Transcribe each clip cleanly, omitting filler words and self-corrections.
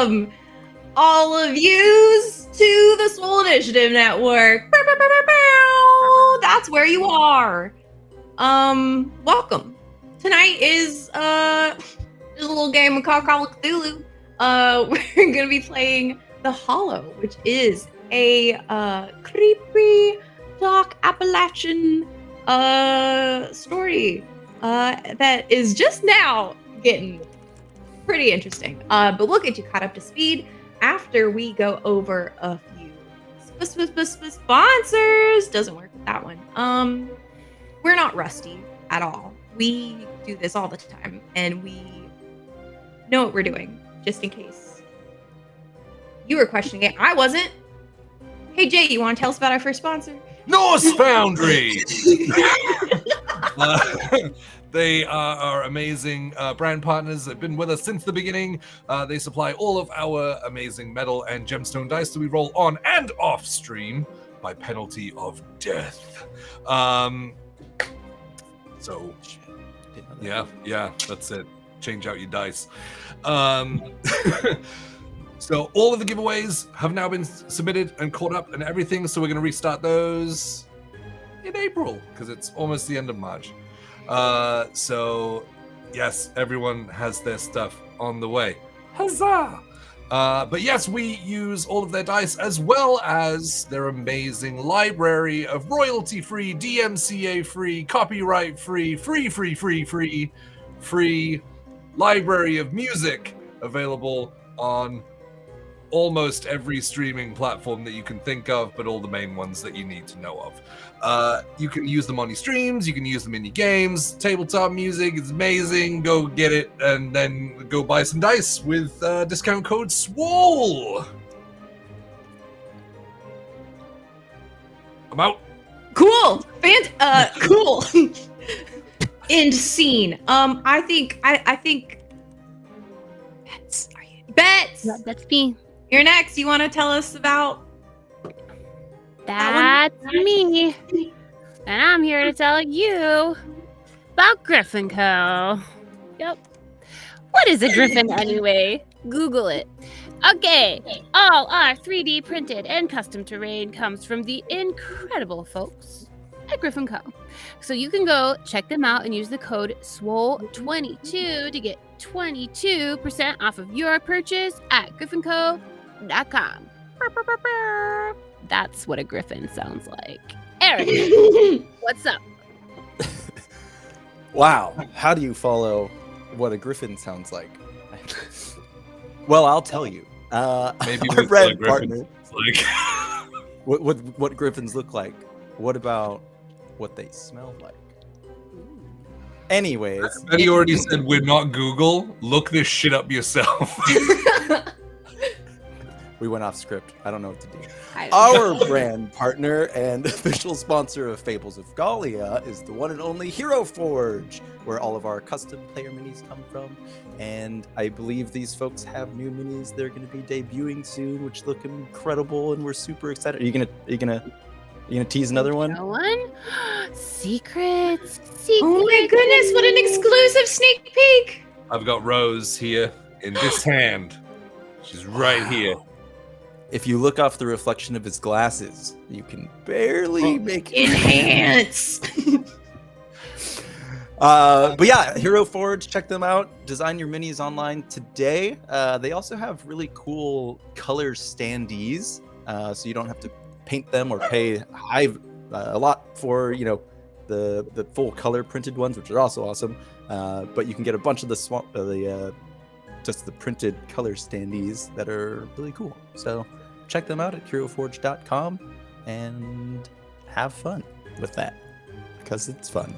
welcome all of yous to the Swole Initiative Network. Bow, bow, bow, bow, bow. That's where you are. Welcome. Tonight is just a little game of Call of Cthulhu. We're gonna be playing The Hollow, which is a creepy, dark Appalachian story that is just now getting pretty interesting. But we'll get you caught up to speed after we go over a few sponsors. Doesn't work with that one. We're not rusty at all. We do this all the time, and we know what we're doing, just in case you were questioning it. I wasn't. Hey, Jay, you want to tell us about our first sponsor? Norse Foundry! They are amazing brand partners. They've been with us since the beginning. They supply all of our amazing metal and gemstone dice that we roll on and off stream by penalty of death. So, yeah, that's it. Change out your dice. So all of the giveaways have now been submitted and caught up and everything. So we're going to restart those in April because it's almost the end of March. So yes, everyone has their stuff on the way. Huzzah! But yes, we use all of their dice as well as their amazing library of royalty-free, DMCA-free, copyright-free, free library of music available on almost every streaming platform that you can think of, but all the main ones that you need to know of. You can use them on your streams, you can use them in your games. Tabletop music is amazing. Go get it and then go buy some dice with discount code SWOLE. I'm out. Cool. Cool. End scene. I think Bets. Yeah, that's me. You're next. You want to tell us about That's me. And I'm here to tell you about Griffin Co. Yep. What is a griffin anyway? Google it. Okay. All our 3D printed and custom terrain comes from the incredible folks at Griffin Co. So you can go check them out and use the code SWOLE22 to get 22% off of your purchase at griffinco.com. That's what a griffin sounds like. Eric, what's up? Wow. How do you follow what a griffin sounds like? Well, I'll tell you. Maybe our with brand griffins, partner. What griffins look like? What about what they smell like? Anyways, Betty already said we're not Google. Look this shit up yourself. we went off script. I don't know what to do. I Our brand partner and official sponsor of Fables of Gallia is the one and only Hero Forge, where all of our custom player minis come from. And I believe these folks have new minis they're going to be debuting soon, which look incredible, and we're super excited. Are you gonna tease another one? No one? Secrets. Oh my goodness, what an exclusive sneak peek. I've got Rose here in this hand. She's right here. If you look off the reflection of his glasses, you can barely make it. Enhance. But yeah, Hero Forge, check them out. Design your minis online today. They also have really cool color standees, so you don't have to paint them or pay a lot for the full color printed ones, which are also awesome. But you can get a bunch of just the printed color standees that are really cool. So check them out at heroforge.com and have fun with that because it's fun.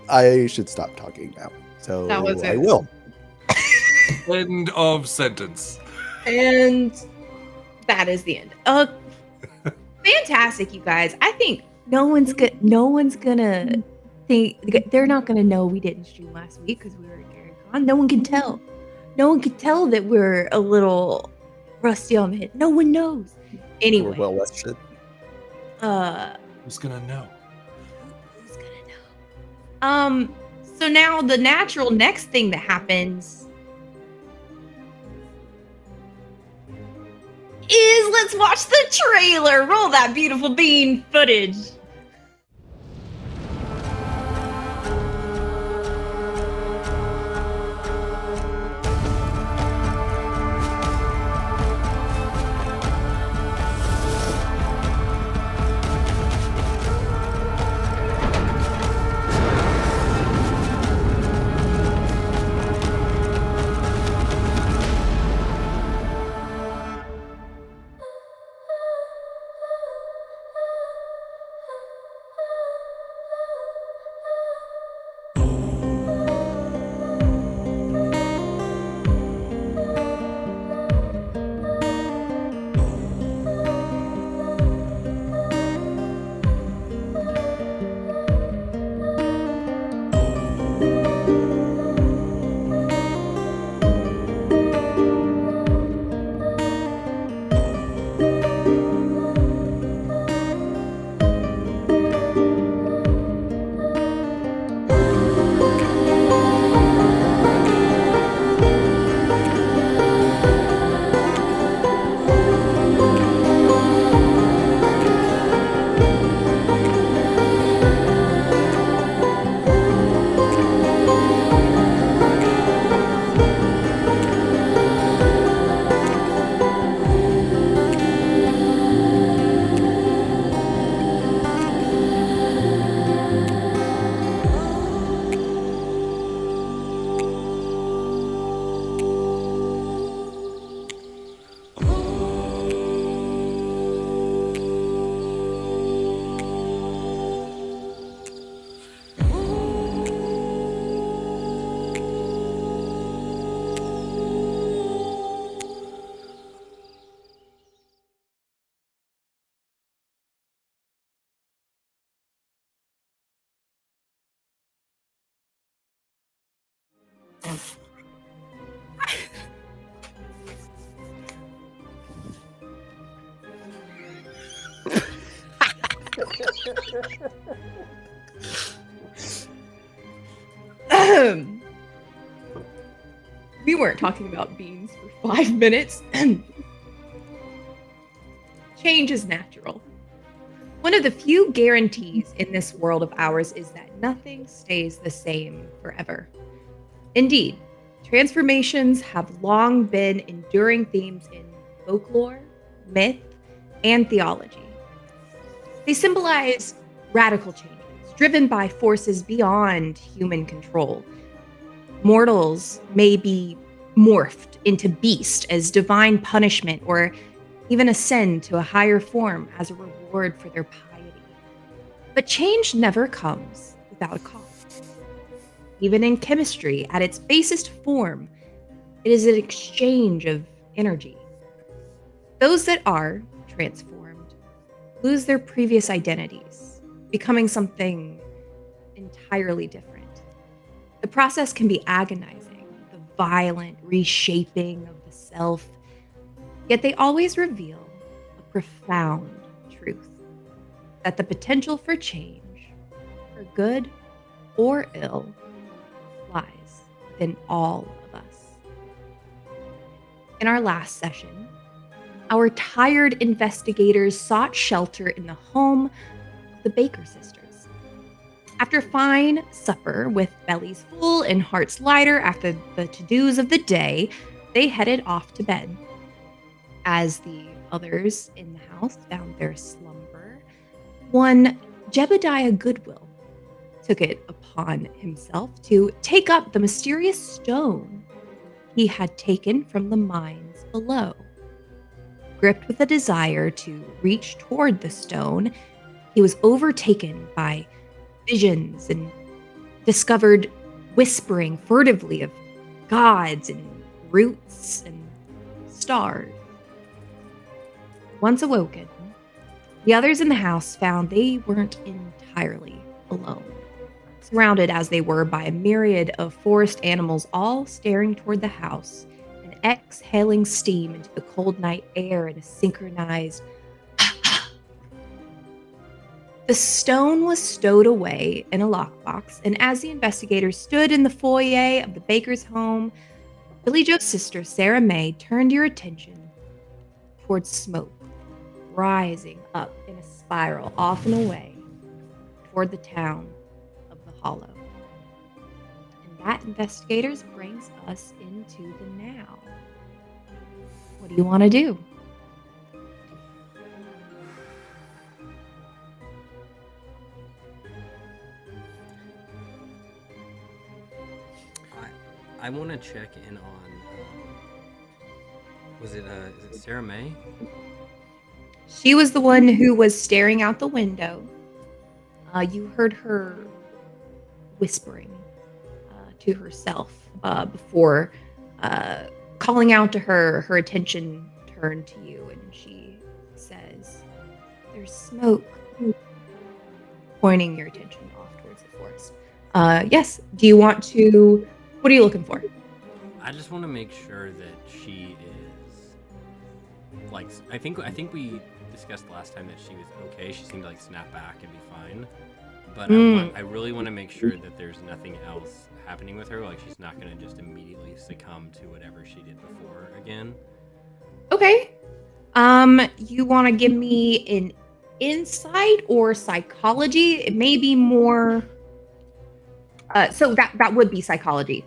I should stop talking now. So That was it. I will. End of sentence. And that is the end. Fantastic, you guys. I think no one's gonna think they're not gonna know we didn't stream last week because we were at GaryCon. No one can tell. No one can tell that we're a little rusty on the head. No one knows. Anyway. We're well rested. Who's gonna know? Who's gonna know? So now the natural next thing that happens trailer. Roll that beautiful bean footage. We weren't talking about beans for 5 minutes. Change is natural. One of the few guarantees in this world of ours is that nothing stays the same forever. Indeed, transformations have long been enduring themes in folklore, myth, and theology. They symbolize radical changes driven by forces beyond human control. Mortals may be morphed into beast as divine punishment, or even ascend to a higher form as a reward for their piety. But change never comes without a cost. Even in chemistry, at its basest form, it is an exchange of energy. Those that are transformed lose their previous identities, becoming something entirely different. The process can be agonizing, the violent reshaping of the self, yet they always reveal a profound truth, that the potential for change, for good or ill, lies within all of us. In our last session, our tired investigators sought shelter in the home of the Baker sisters. After a fine supper with bellies full and hearts lighter after the to-dos of the day, they headed off to bed. As the others in the house found their slumber, one Jebediah Goodwill took it upon himself to take up the mysterious stone he had taken from the mines below. Gripped with a desire to reach toward the stone, he was overtaken by visions and discovered whispering furtively of gods and roots and stars. Once awoken, the others in the house found they weren't entirely alone, surrounded as they were by a myriad of forest animals all staring toward the house and exhaling steam into the cold night air in a synchronized The stone was stowed away in a lockbox, and as the investigators stood in the foyer of the baker's home, Billy Joe's sister, Sarah May, turned your attention towards smoke rising up in a spiral off and away toward the town of the Hollow. And that, investigators, brings us into the now. What do you want to do? I want to check in on. Is it Sarah May? She was the one who was staring out the window. You heard her whispering to herself before calling out to her. Her attention turned to you, and she says, "There's smoke," pointing your attention off towards the forest. Yes. Do you want to? What are you looking for? I just want to make sure that she is like. I think we discussed last time that she was okay. She seemed to like snap back and be fine. But I really want to make sure that there's nothing else happening with her. Like she's not going to just immediately succumb to whatever she did before again. Okay. You want to give me an insight or psychology? It may be more. So that would be psychology.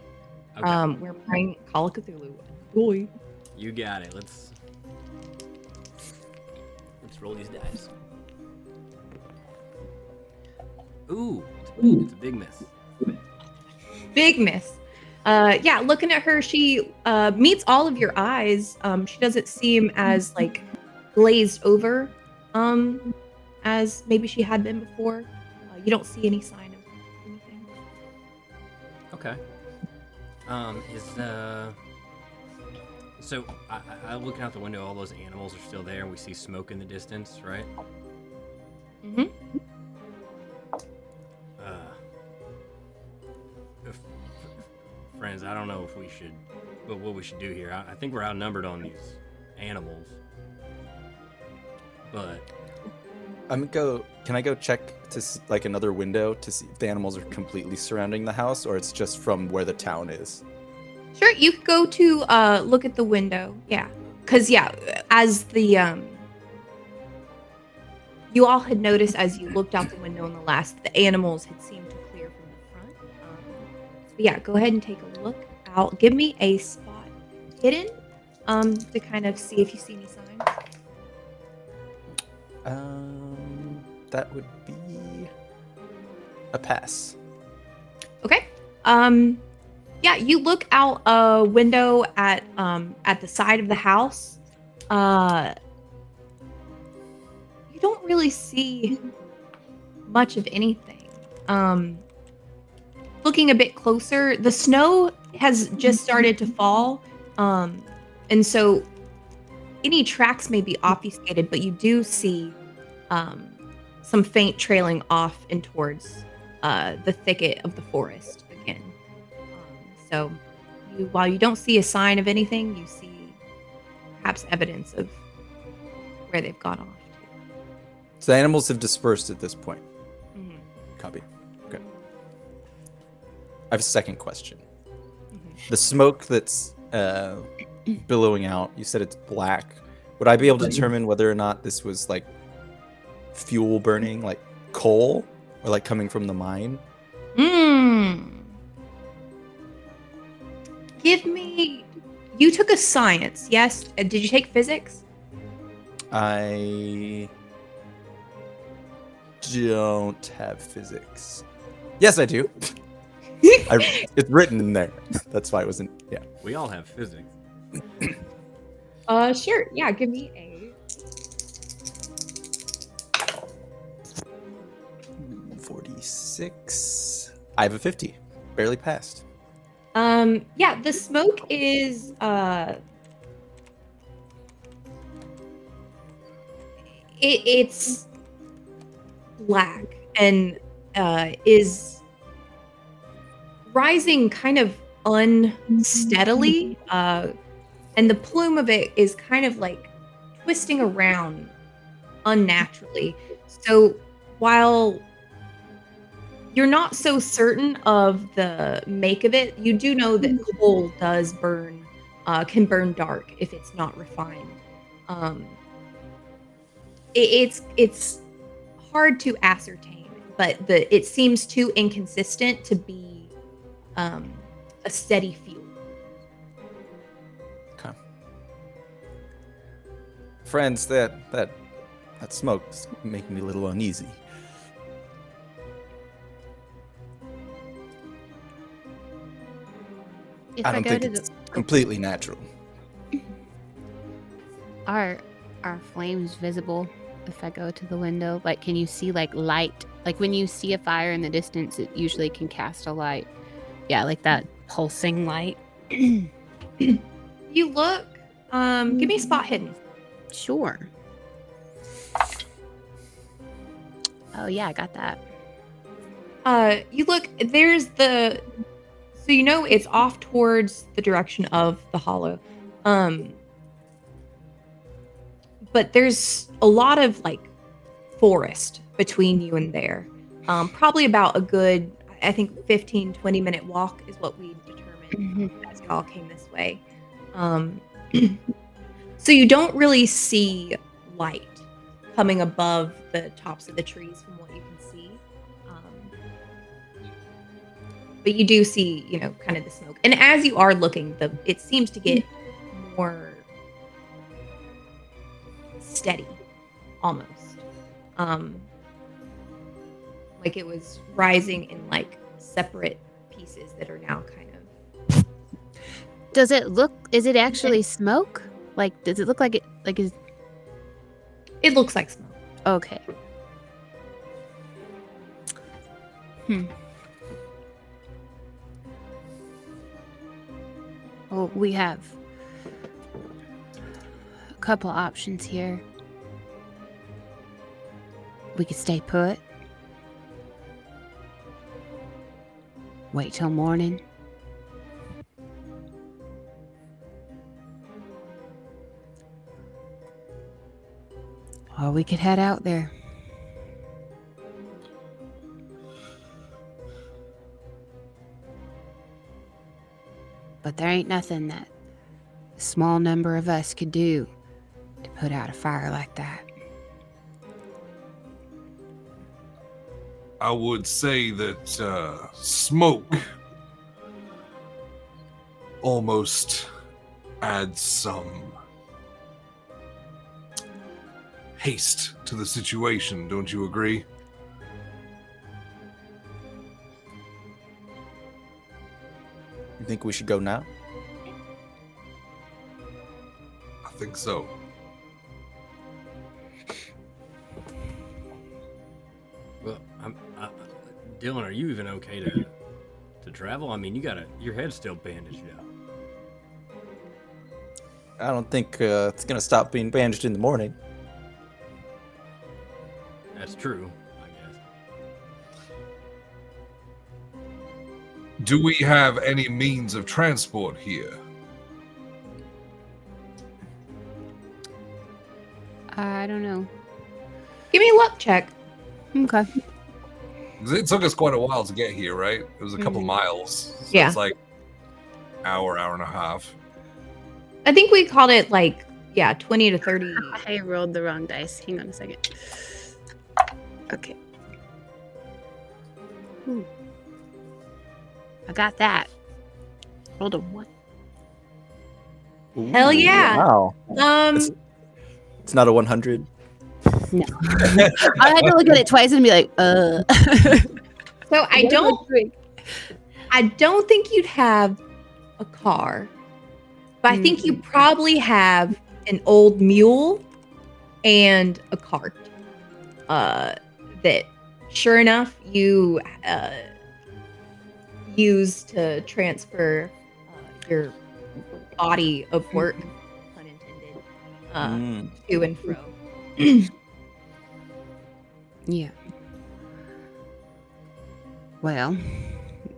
Okay. We're playing Call of Cthulhu. Boy. You got it. Let's roll these dice. Ooh, it's a big miss. Big miss. Yeah, looking at her, she meets all of your eyes. She doesn't seem as like glazed over as maybe she had been before. You don't see any sign of anything. Okay. So I looking out the window, all those animals are still there, and we see smoke in the distance, right? Mm-hmm. Friends, I don't know if we should, but what we should do here. I think we're outnumbered on these animals, but Can I go check to like another window to see if the animals are completely surrounding the house, or it's just from where the town is? Sure, you could go to look at the window. Yeah, because as the you all had noticed as you looked out the window in the animals had seemed to clear from the front. But yeah, go ahead and take a look out. Give me a spot hidden to kind of see if you see any signs. That would be a pass. Okay. Yeah, you look out a window at the side of the house. You don't really see much of anything. Looking a bit closer, the snow has just started to fall. And so any tracks may be obfuscated, but you do see some faint trailing off and towards the thicket of the forest again. So while you don't see a sign of anything, you see perhaps evidence of where they've gone off to. So the animals have dispersed at this point. Mm-hmm. Copy. Okay. I have a second question. Mm-hmm. The smoke that's billowing out, you said it's black. Would I be able to determine whether or not this was like fuel burning, like coal, or like coming from the mine? Give me. You took a science, yes? Did you take physics? I don't have physics. Yes, I do. It's written in there. That's why it wasn't. Yeah. we all have physics. Sure. Yeah, give me a. 46. I have a 50. Barely passed. Yeah, the smoke is it's black and is rising kind of unsteadily, and the plume of it is kind of like twisting around unnaturally. So while you're not so certain of the make of it, you do know that coal does burn, can burn dark if it's not refined. it's hard to ascertain, but it seems too inconsistent to be a steady fuel. Okay. Friends, that smoke's making me a little uneasy. If I don't go think to it's completely natural. Are flames visible if I go to the window? Like, can you see like light? Like when you see a fire in the distance, it usually can cast a light. Yeah, like that pulsing light. You look. Give me spot hidden. Sure. Oh yeah, I got that. You look. There's the. So you know it's off towards the direction of the hollow. But there's a lot of like forest between you and there. Probably about a good, I think 15-20 minute walk is what we determined as y'all came this way. So you don't really see light coming above the tops of the trees from what you can see. But you do see, kind of the smoke. And as you are looking, it seems to get more steady, almost. Like it was rising in like separate pieces that are now kind of. Does it look? Is it actually smoke? Like, does it look like it? Like is? It looks like smoke. Okay. Well, we have a couple options here. We could stay put. Wait till morning. Or we could head out there. But there ain't nothing that a small number of us could do to put out a fire like that. I would say that smoke almost adds some haste to the situation, don't you agree? You think we should go now? I think so. Well, Dylan, are you even okay to travel? I mean, your head's still bandaged up. I don't think it's gonna stop being bandaged in the morning. That's true, I guess. Do we have any means of transport here? I don't know. Give me a luck check. Okay. 'Cause it took us quite a while to get here, right? It was a couple miles. So Yeah. It's like hour and a half. I think we called it like 20 to 30. I rolled the wrong dice. Hang on a second. Okay. I got that. Rolled a 1. Hell yeah. Wow. Um, It's not a 100. No. I had to look at it twice and be like, so I don't think you'd have a car, but I think you probably have an old mule and a cart. That, sure enough, you use to transfer your body of work, pun intended, to and fro. Yeah. Well,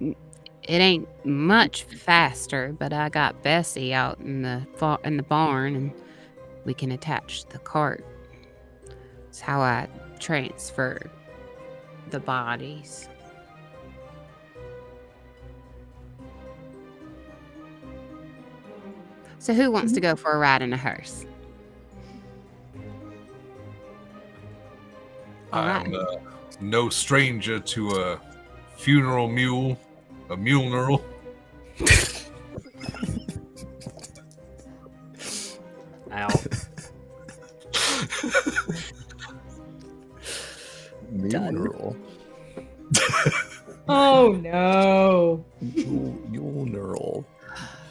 it ain't much faster, but I got Bessie out in the barn, and we can attach the cart. It's how I transfer the bodies. So who wants to go for a ride in a hearse? Alright. I'm no stranger to a funeral mule, a mule knurl. Ow. Mule Oh no. neural.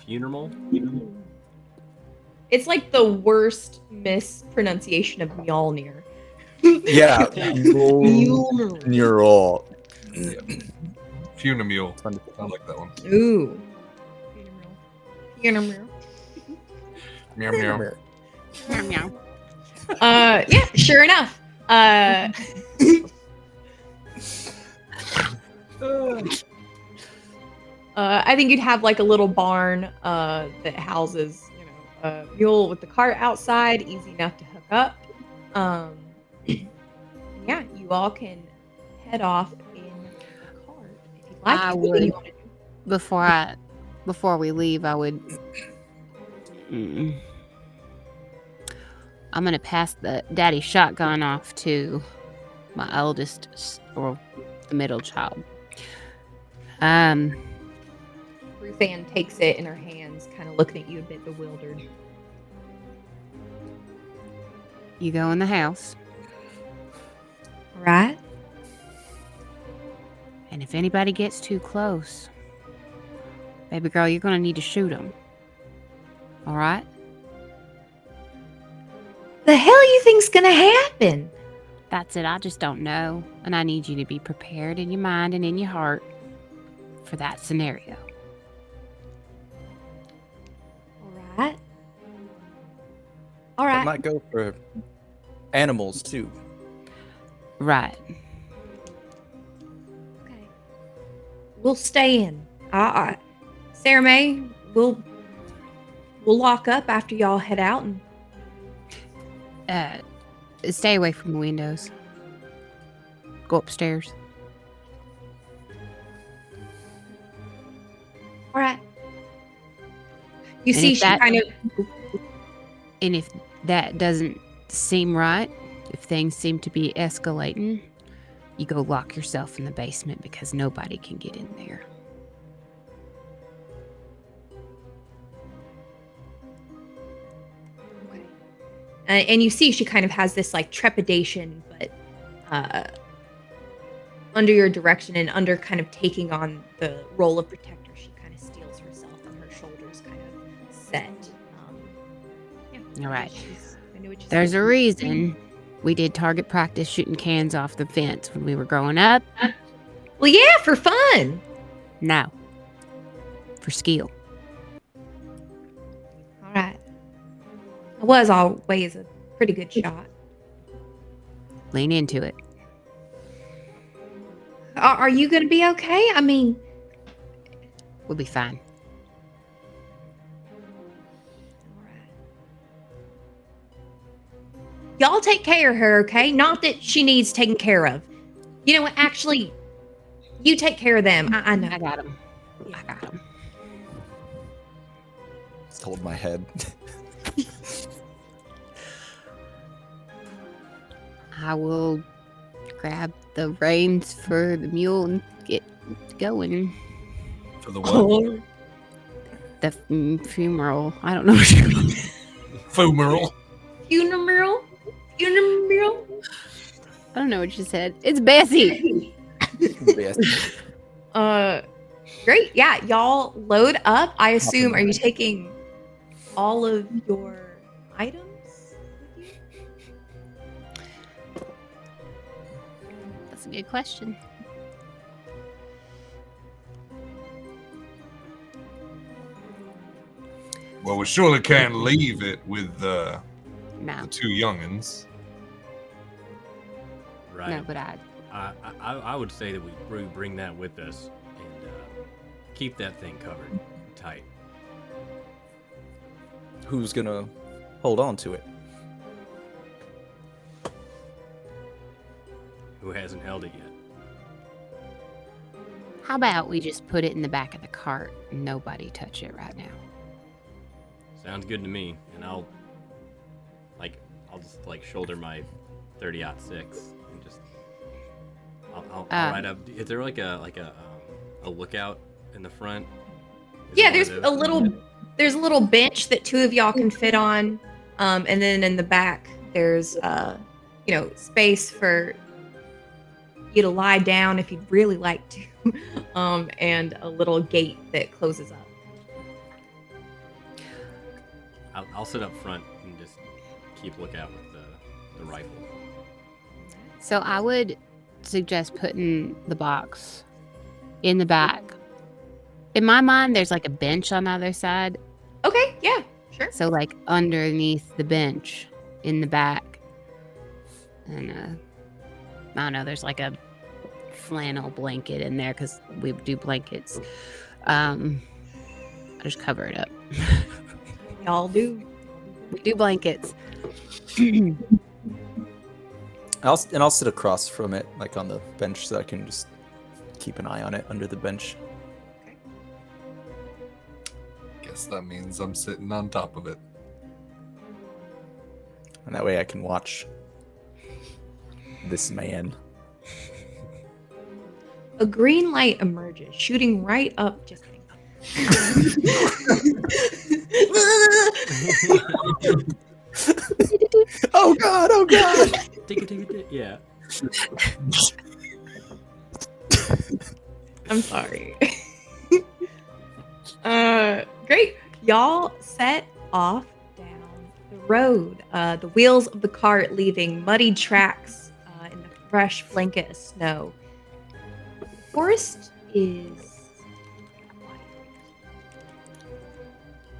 Funeral? It's like the worst mispronunciation of Mjolnir. Yeah. Mjolnir. Neural. Funemule. I like that one. Ooh. Funeral. Meow meow. Meow, meow. Yeah, sure enough. I think you'd have like a little barn that houses, a mule with the cart outside, easy enough to hook up. Yeah, you all can head off in the cart if you'd like. I What do you would. want to do? Before we leave, I would. I'm gonna pass the daddy shotgun off to my eldest or the middle child. Ruth Ann takes it in her hands, kind of looking at you a bit bewildered. You go in the house, All right. and if anybody gets too close, baby girl, you're gonna need to shoot them. All right? The hell you think's gonna happen? That's it. I just don't know, and I need you to be prepared in your mind and in your heart for that scenario. All right. All That right. might go for animals too. Right. Okay. We'll stay in. Sarah May, we'll lock up after y'all head out and Stay away from the windows. Go upstairs. all right. You And see if she that- kind of And if that doesn't seem right, if things seem to be escalating, you go lock yourself in the basement because nobody can get in there. and you see she kind of has this like trepidation, but under your direction and under kind of taking on the role of protector, she kind of steels herself and her shoulders kind of set. All right. I knew what you There's said. a reason we did target practice shooting cans off the fence when we were growing up. Well, yeah, for fun. No. For skill. All right. I was always a pretty good shot. Lean into it. Are you going to be okay? I mean, We'll be fine. y'all take care of her, okay? Not that she needs taken care of. You know what? Actually, you take care of them. I know. I got him. I got him. Just hold my head. I will grab the reins for the mule and get going. For the what? The funeral. I don't know what you're calling it. Funeral. Funeral? Funeral? I don't know what you said. It's Bessie. Yes. Great. Yeah, y'all load up. I assume, are you taking all of your items with you? That's a good question. Well, we surely can't leave it with the No. two youngins. Right. No, but I would say that we bring that with us and keep that thing covered tight. Who's gonna hold on to it? Who hasn't held it yet? how about we just put it in the back of the cart and nobody touch it right now? Sounds good to me. And I'll just shoulder my 30-06 and just I'll ride up. Is there like a lookout in the front? Is Yeah, there one of those? there's a little bench that two of y'all can fit on, and then in the back there's space for you to lie down if you'd really like to, and a little gate that closes up. I'll sit up front and just keep lookout with the rifle. So I would suggest putting the box in the back. In my mind, there's like a bench on the other side. Okay, yeah, sure. So like underneath the bench in the back. And I don't know, there's like a flannel blanket in there because we do blankets. I just cover it up. Y'all do. We do blankets. I'll sit across from it, like on the bench, so I can just keep an eye on it under the bench. Guess that means I'm sitting on top of it. And that way I can watch this man. A green light emerges, shooting right up. Just kidding. Oh god! Oh god! Take it. Yeah. I'm sorry. Great. Y'all set off down the road. The wheels of the cart leaving muddy tracks in the fresh blanket of snow. The forest is quiet.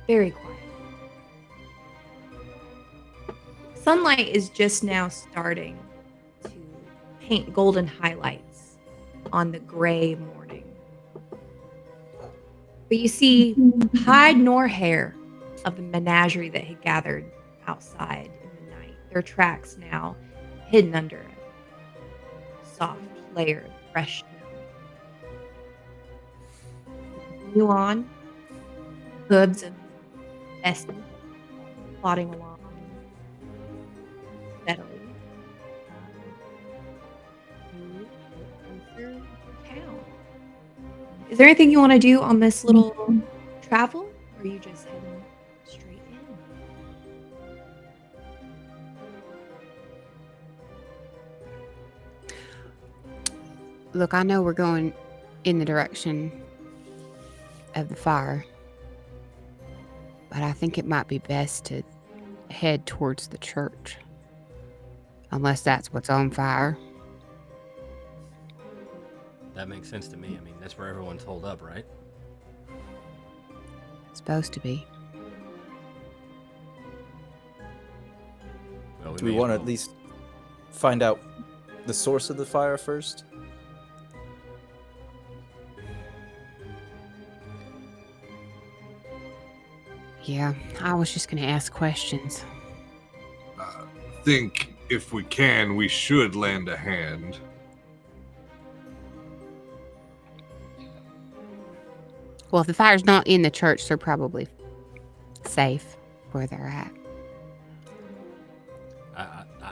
Very quiet. Sunlight is just now starting to paint golden highlights on the gray morning. But you see hide nor hair of the menagerie that had gathered outside in the night. Their tracks now hidden under a soft layer of fresh snow. Continue on, hooves of Esty plodding along steadily. You enter town. Is there anything you want to do on this little travel, or are you just heading straight in? Look, I know we're going in the direction of the fire, but I think it might be best to head towards the church. Unless that's what's on fire. That makes sense to me. I mean, that's where everyone's holed up, right? It's supposed to be. Well, Do we want to at least find out the source of the fire first? Yeah, I was just going to ask questions. Think if we can, we should lend a hand. Well, if the fire's not in the church, they're probably safe where they're at.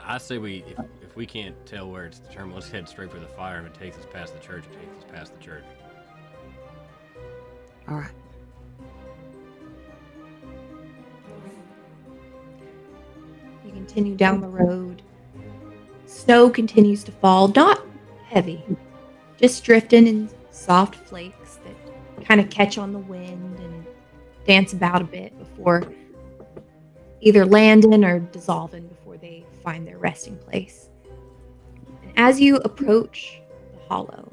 I say if we can't tell where it's determined, let's head straight for the fire. If it takes us past the church, it takes us past the church. All right. You continue down the road. Snow continues to fall, not heavy, just drifting in soft flakes that kind of catch on the wind and dance about a bit before either landing or dissolving before they find their resting place. And as you approach the hollow,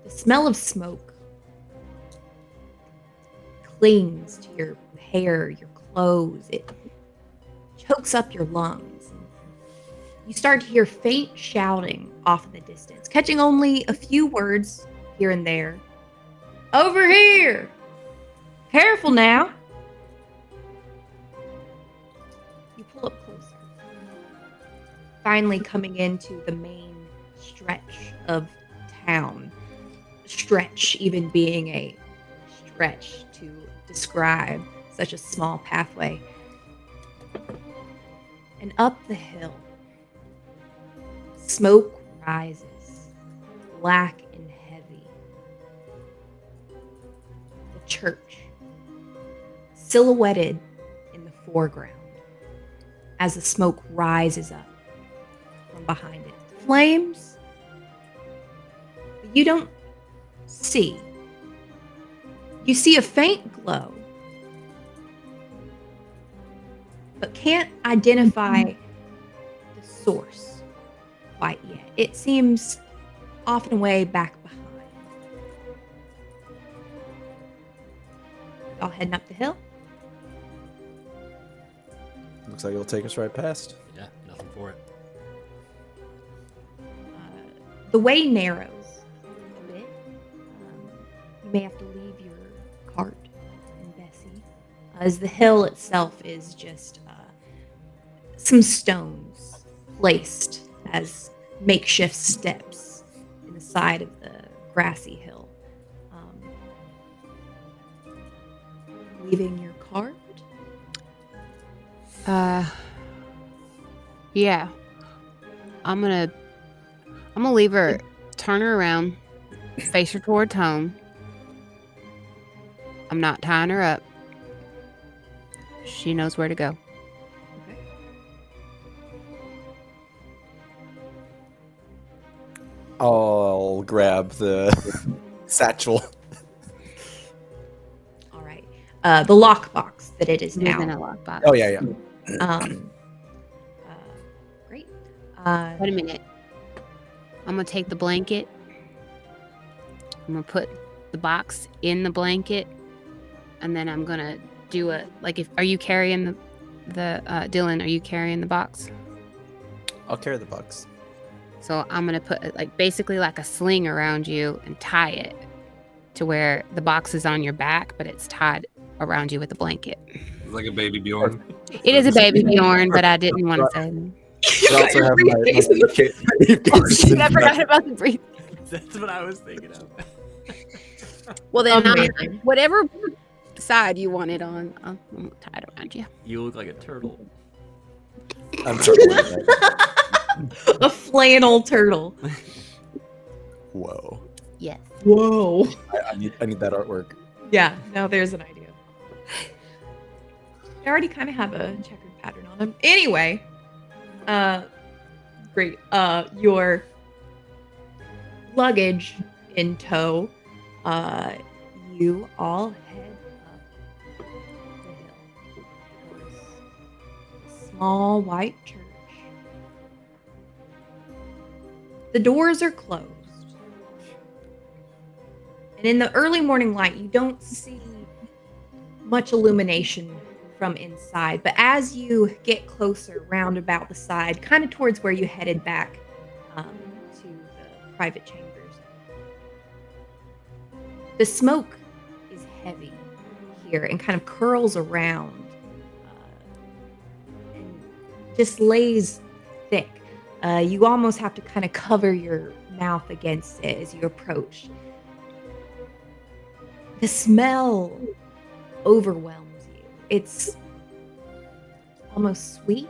the smell of smoke clings to your hair, your clothes. It chokes up your lungs. You start to hear faint shouting off in the distance, catching only a few words here and there. Over here! Careful now! You pull up closer, finally coming into the main stretch of town. Stretch even being a stretch to describe such a small pathway. And up the hill, smoke rises, black and heavy. The church, silhouetted in the foreground, as the smoke rises up from behind it. Flames you don't see. You see a faint glow, but can't identify the source quite yet. It seems off and away back behind. Y'all heading up the hill? Looks like it'll take us right past. Yeah, nothing for it. The way narrows a bit. You may have to leave your cart and Bessie, as the hill itself is just some stones placed as makeshift steps in the side of the grassy hill. Leaving your cart? Yeah. I'm gonna leave her, turn her around, face her towards home. I'm not tying her up. She knows where to go. Okay. I'll grab the satchel. All right. The lockbox that it is It is in now. a lockbox. Oh, yeah. Great. Wait a minute. I'm gonna take the blanket. I'm gonna put the box in the blanket, and then I'm gonna do a are you carrying the Dylan? Are you carrying the box? I'll carry the box. So I'm gonna put basically like a sling around you and tie it to where the box is on your back, but it's tied around you with a blanket. It's like a baby Bjorn. It is a baby Bjorn, but I didn't want to say that. I also have my briefcase. I forgot about the brief. That's what I was thinking of. Well, then Amazing. whatever side you want it on, I'll tie it around you. You look like a turtle. I'm turtling that. A flannel turtle. Whoa. Yes. Whoa. I need that artwork. Yeah, now there's an idea. I already kind of have a checkered pattern on them. Anyway, great. Your luggage in tow. You all head up the hill towards a small white church. The doors are closed. And in the early morning light, you don't see much illumination from inside. But as you get closer, round about the side, kind of towards where you headed back to the private chambers, the smoke is heavy here and kind of curls around and just lays thick. You almost have to kind of cover your mouth against it as you approach. The smell overwhelms you. It's almost sweet,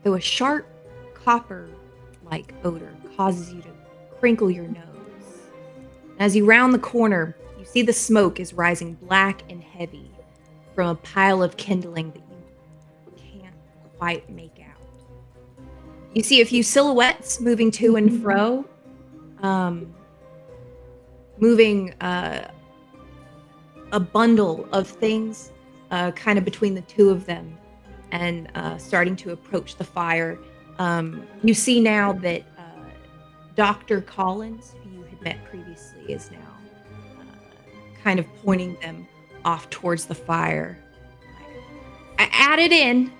though a sharp copper-like odor causes you to crinkle your nose. As you round the corner, you see the smoke is rising black and heavy from a pile of kindling that you can't quite make out. You see a few silhouettes moving to and fro, moving a bundle of things kind of between the two of them and starting to approach the fire. You see now that Dr. Collins, who you had met previously, is now kind of pointing them off towards the fire. I added in.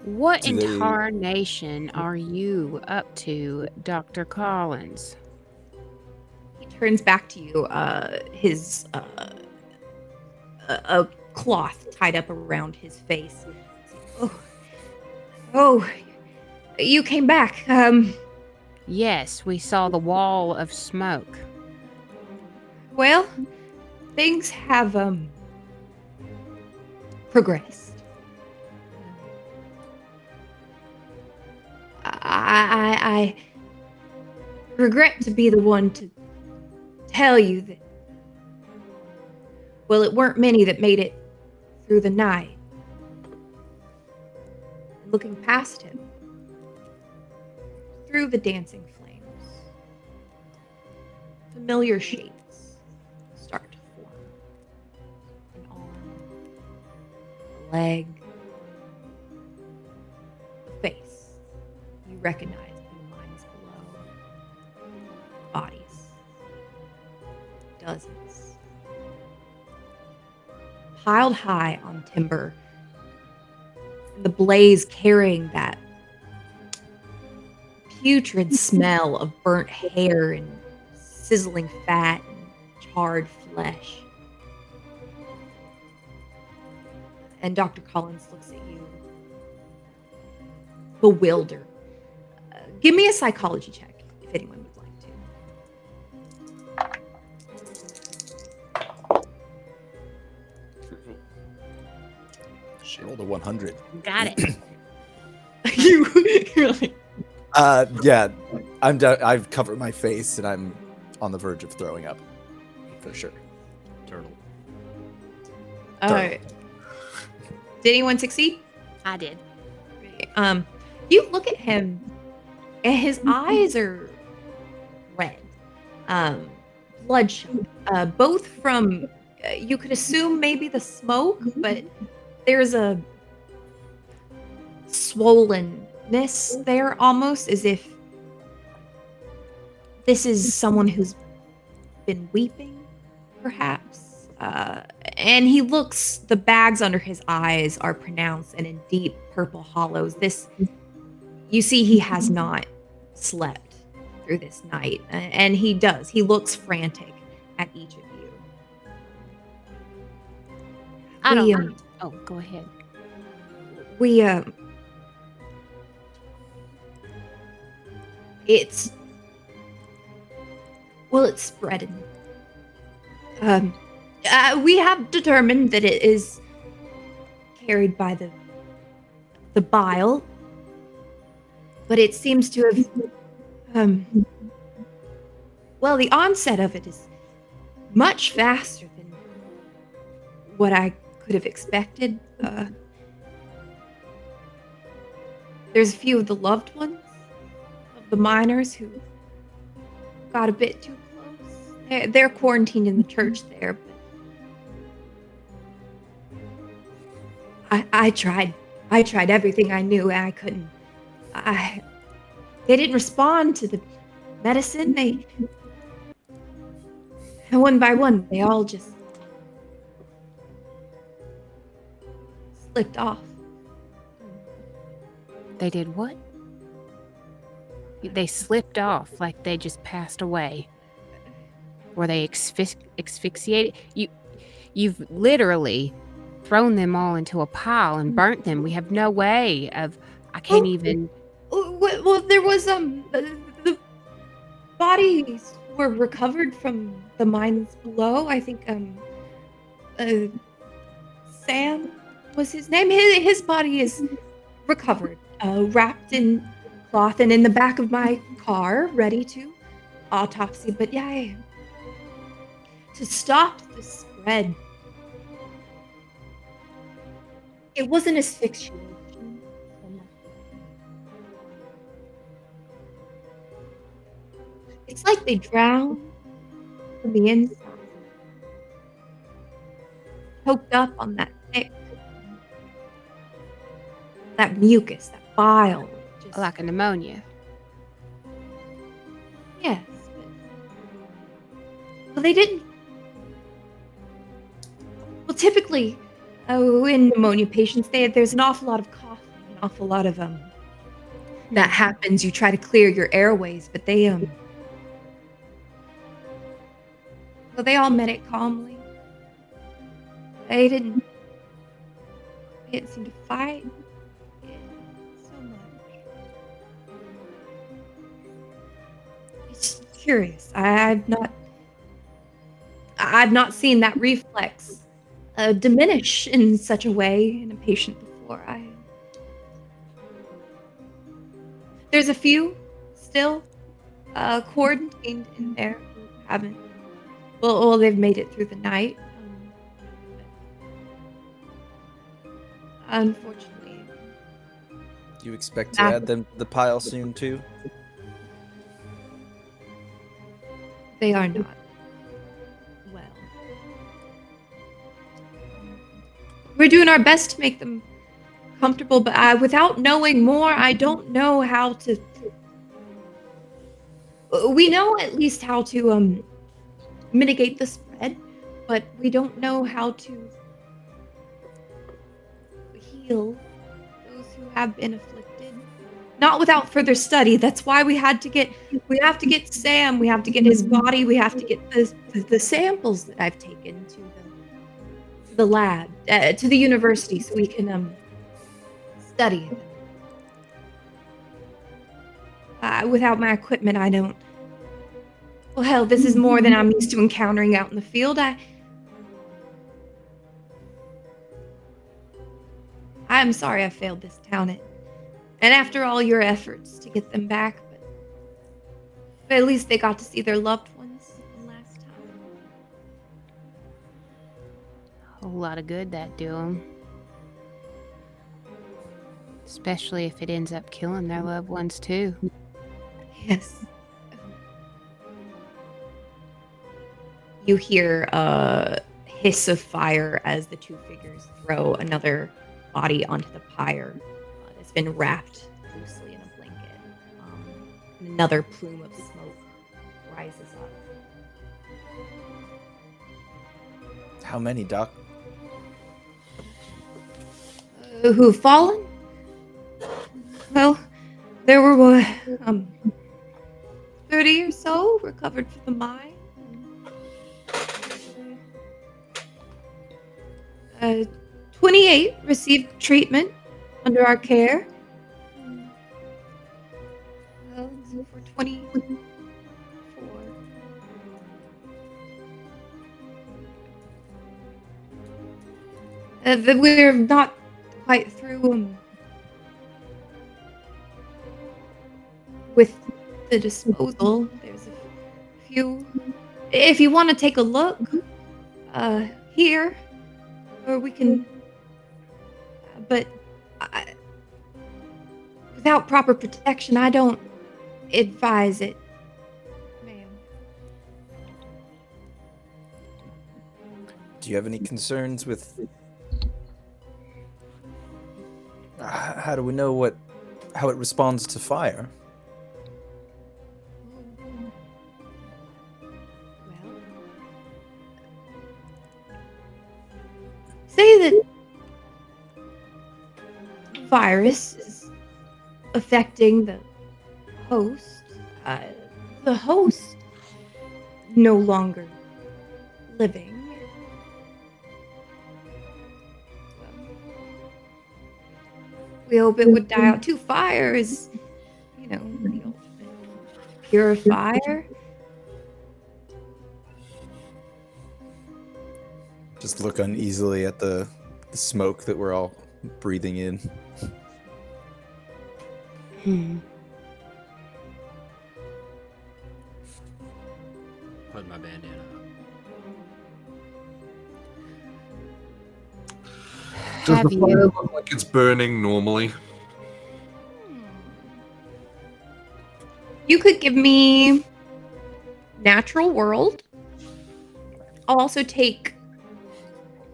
What Do they- incarnation are you up to, Dr. Collins? He turns back to you, his a cloth tied up around his face. Oh, you came back. Yes, we saw the wall of smoke. Well, things have progressed. I regret to be the one to tell you that, well, it weren't many that made it through the night. Looking past him, through the dancing flames, familiar shapes start to form. An arm, a leg, a face you recognize in the mines below. Bodies. Dozens. Piled high on timber. The blaze carrying that putrid smell of burnt hair and sizzling fat and charred flesh. And Dr. Collins looks at you, bewildered. Give me a psychology check, if anyone would like to. She rolled a 100. Got it. You're like, Yeah, I've covered my face and I'm on the verge of throwing up, for sure. Turtle. all right. Did anyone succeed? I did. You look at him, and his eyes are red, bloodshot. Both from, you could assume maybe the smoke, but there's a swollenness there, almost as if this is someone who's been weeping, perhaps. And he looks, the bags under his eyes are pronounced and in deep purple hollows. You see he has not slept through this night. And he does. He looks frantic at each of you. I We, don't. Oh, go ahead. It's spreading. We have determined that it is carried by the bile, but it seems to have, the onset of it is much faster than what I could have expected. There's a few of the loved ones of the miners who got a bit too close. They're quarantined in the church there, but I tried everything I knew, and I couldn't. They didn't respond to the medicine. And one by one, they all just slipped off. They did what? They slipped off like they just passed away. Were they asphyxiated? You've literally thrown them all into a pile and burnt them. We have no way of. I can't even. Well, there was the bodies were recovered from the mines below. I think Sam was his name. His body is recovered, wrapped in cloth and in the back of my car, ready to autopsy. But yeah, to stop the spread, it wasn't asphyxiation. It's like they drowned from the inside, choked up on that thick, that mucus, that bile. Just, Like a pneumonia. yes, but they didn't. Well, typically, in pneumonia patients, there's an awful lot of coughing, an awful lot of that happens. You try to clear your airways, but they they all met it calmly. They didn't seem to fight it so much. It's curious. I've not seen that reflex diminish in such a way in a patient before. There's a few still quarantined in there who haven't. Well, they've made it through the night. Unfortunately, Do you expect to add them to the pile soon too? they are not well. We're doing our best to make them comfortable, but without knowing more, I don't know how to. We know at least how to mitigate the spread, but we don't know how to heal those who have been afflicted. Not without further study. That's why we have to get Sam, we have to get his body, we have to get the samples that I've taken to the lab, to the university, so we can study them. Without my equipment, I don't. Well, hell, this is more than I'm used to encountering out in the field. I'm sorry I failed this town. And after all your efforts to get them back, but at least they got to see their loved ones last time. A whole lot of good that do 'em. Especially if it ends up killing their loved ones too. Yes. You hear a hiss of fire as the two figures throw another body onto the pyre that's been wrapped loosely in a blanket. And another plume of smoke rises up. How many, Doc? Who've fallen? Well, there were 30 or so recovered from the mine. 28 received treatment under our care. Well, so for 24. We're not quite through with the disposal. There's a few. If you want to take a look, here. Or we can, but without proper protection, I don't advise it, ma'am. Do you have any concerns with? How do we know how it responds to fire? Well, say that virus is affecting the host. The host no longer living. We hope it would die out too. Fire is, the ultimate purifier. Just look uneasily at the smoke that we're all breathing in. Put my bandana up. Does Have the fire you? look like it's burning normally? You could give me natural world. I'll also take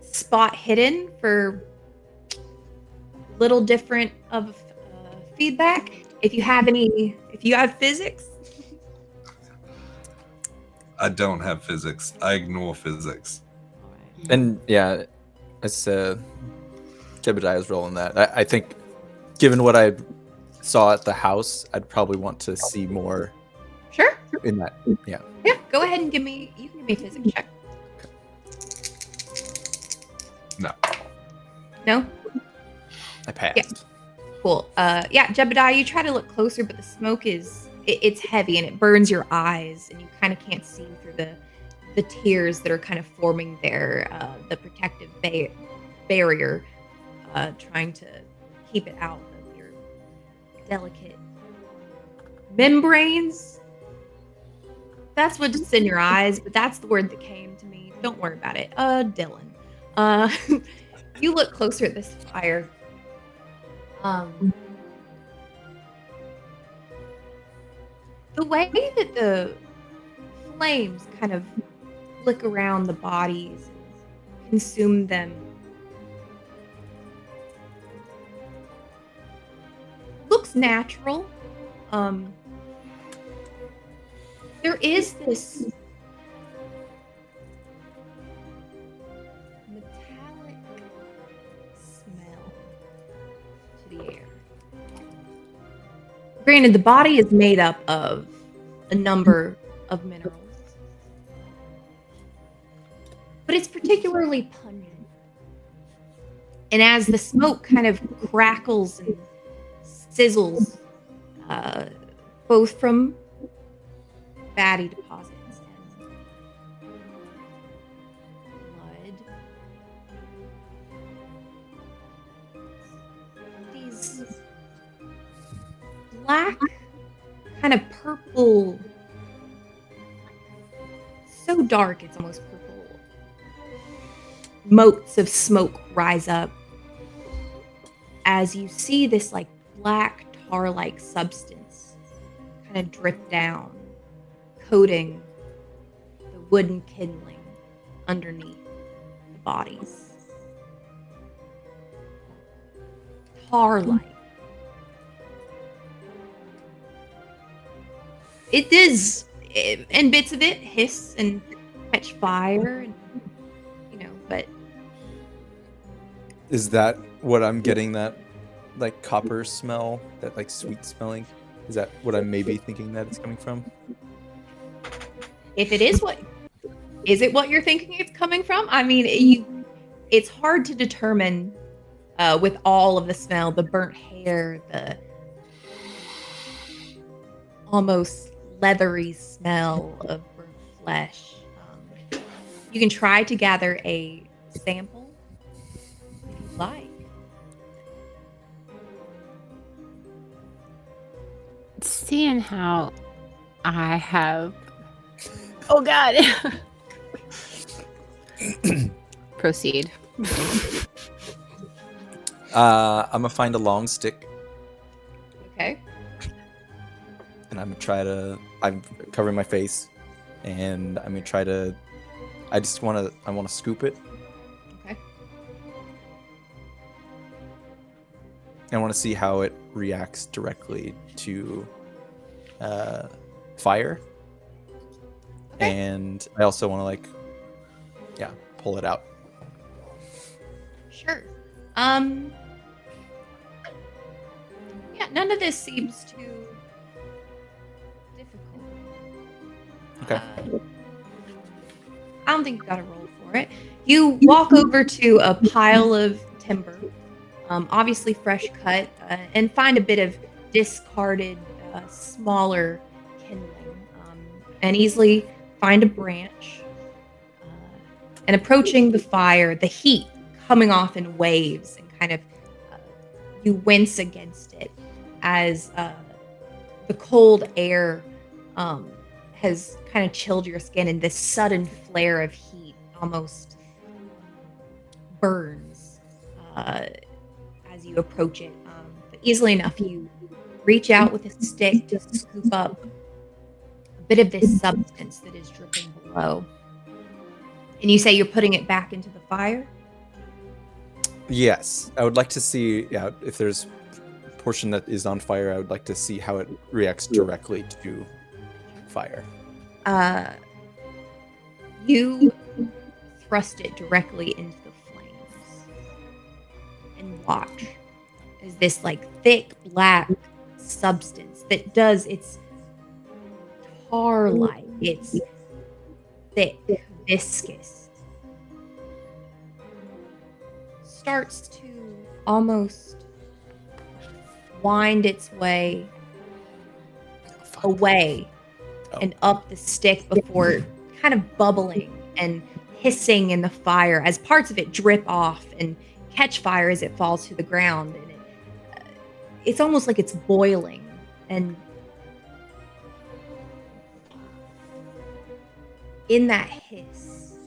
spot hidden for little different of feedback. If you have physics. I don't have physics. I ignore physics. And yeah, as Jebediah's rolling that, I think, given what I saw at the house, I'd probably want to see more Sure. in that. Yeah. Yeah, go ahead and you can give me a physics check. No. No? I passed. Yeah. Cool. Yeah, Jebediah, you try to look closer, but the smoke it's heavy and it burns your eyes, and you kind of can't see through the tears that are kind of forming there, the protective barrier, trying to keep it out of your delicate membranes. That's what's in your eyes, but that's the word that came to me. Don't worry about it. Dylan. You look closer at this fire. The way that the flames kind of flick around the bodies, consume them, looks natural. There is this metallic smell to the air. Granted, the body is made up of a number of minerals, but it's particularly pungent. And as the smoke kind of crackles and sizzles, both from fatty deposits and blood, these black, kind of purple, so dark it's almost purple, motes of smoke rise up as you see this like black tar-like substance kind of drip down, coating the wooden kindling underneath the bodies. Tar-like. It does, and bits of it hiss and catch fire, and, but... Is that what I'm getting, that like copper smell, that like sweet smelling? Is that what I'm maybe thinking that it's coming from? If it is is it what you're thinking it's coming from? I mean, it's hard to determine with all of the smell, the burnt hair, the almost leathery smell of burnt flesh. You can try to gather a sample if you'd like. Seeing how I have... Oh, God. Proceed. I'm gonna find a long stick. Okay. And I'm covering my face, and I'm gonna try to, I want to scoop it. Okay. I want to see how it reacts directly to fire. Okay. And I also want to pull it out. Sure. Yeah, none of this seems too difficult. Okay. I don't think you got to roll for it. You walk over to a pile of timber, obviously fresh cut, and find a bit of discarded, smaller kindling, and easily find a branch. And approaching the fire, the heat coming off in waves, and kind of you wince against it as the cold air has kind of chilled your skin, and this sudden flare of heat almost burns as you approach it. But easily enough, you reach out with a stick to scoop up a bit of this substance that is dripping below. And you say you're putting it back into the fire? Yes, I would like to see, if there's a portion that is on fire, I would like to see how it reacts directly to fire. You thrust it directly into the flames and watch as this thick black substance that does, it's tar-like, it's thick, viscous, starts to almost wind its way away and up the stick before kind of bubbling and hissing in the fire as parts of it drip off and catch fire as it falls to the ground. And it's almost like it's boiling. And in that hiss,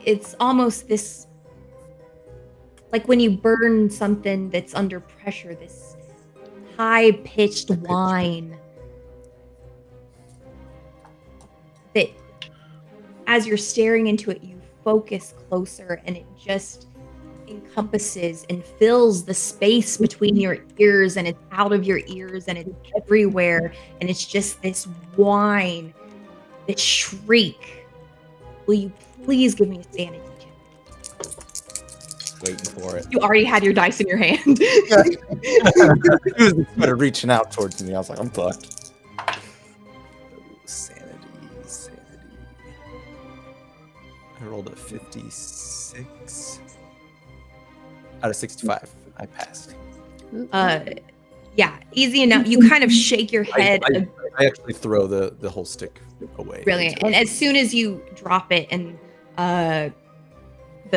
it's almost this, like when you burn something that's under pressure, this high-pitched whine that as you're staring into it, you focus closer and it just encompasses and fills the space between your ears, and it's out of your ears and it's everywhere, and it's just this whine, this shriek. Will you please give me a sanity check? Waiting for it. You already had your dice in your hand. He started reaching out towards me. I was like, I'm fucked. Sanity. I rolled a 56 out of 65. I passed. Yeah, easy enough. You kind of shake your head. I actually throw the whole stick away. Brilliant. And as soon as you drop it, and the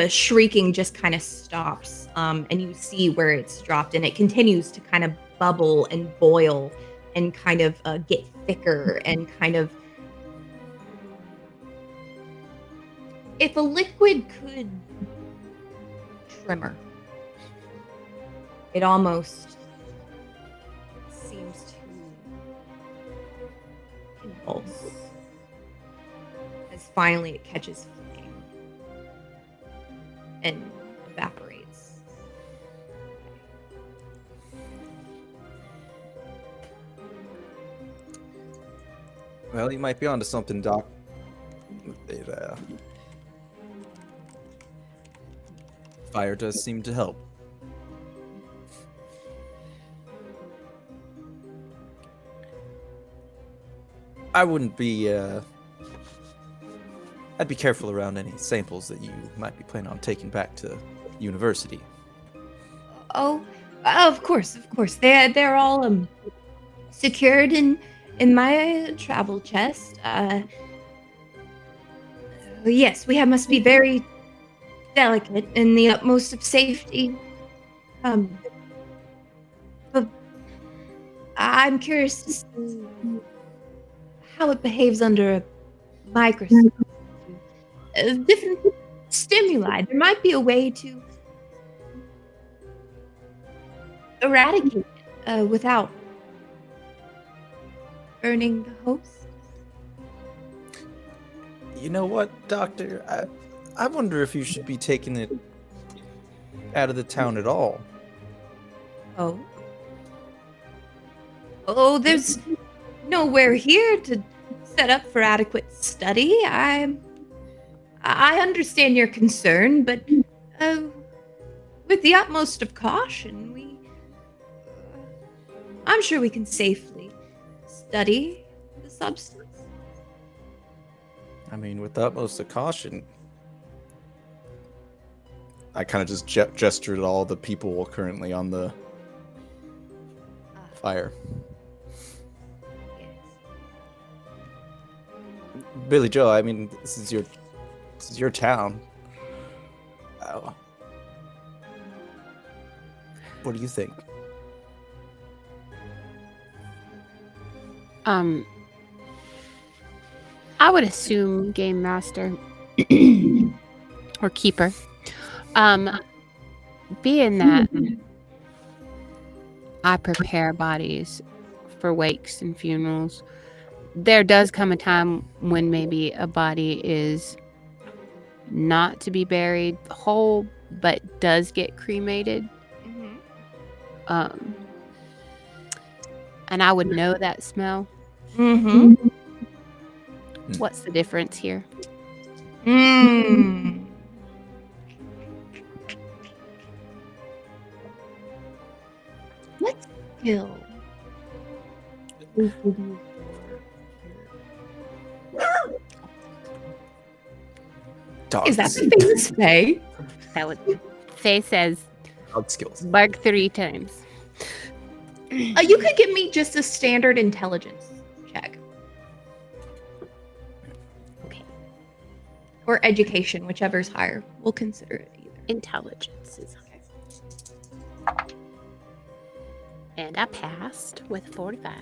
shrieking just kind of stops, and you see where it's dropped, and it continues to kind of bubble and boil and kind of get thicker and kind of. If a liquid could tremor, it almost seems to convulse as finally it catches flame and evaporates. Well, you might be onto something, Doc. Fire does seem to help. I wouldn't be, I'd be careful around any samples that you might be planning on taking back to university. Oh, of course. They're all secured in my travel chest. Yes, we must be very delicate in the utmost of safety. But I'm curious to see how it behaves under a microscope. Different stimuli. There might be a way to eradicate it without burning the host. You know what, Doctor? I wonder if you should be taking it out of the town at all. Oh, there's nowhere here to set up for adequate study. I understand your concern, but with the utmost of caution, I'm sure we can safely study the substance. I mean, with the utmost of caution. I kind of just gestured at all the people currently on the fire. Yes. Billy Joe, I mean, this is your town. Oh. What do you think? I would assume game master or keeper. Being that I prepare bodies for wakes and funerals, there does come a time when maybe a body is not to be buried whole, but does get cremated. Mm-hmm. And I would know that smell. Mm-hmm. What's the difference here? Let's kill. Dog Is that the thing to say? That would Faye says skills. bark 3 times. You could give me just a standard intelligence check. Okay. Or education, whichever's higher. We'll consider it either. Intelligence is okay. And I passed with 45.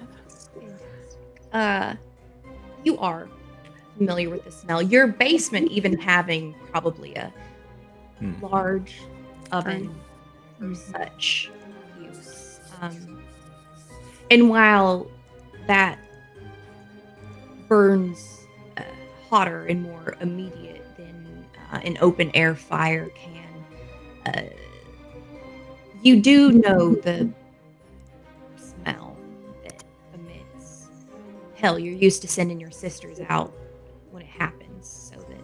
You are familiar with the smell. Your basement even having probably a large oven for such use. And while that burns hotter and more immediate than an open air fire can, you do know the smell that emits. Hell, you're used to sending your sisters out when it happens so that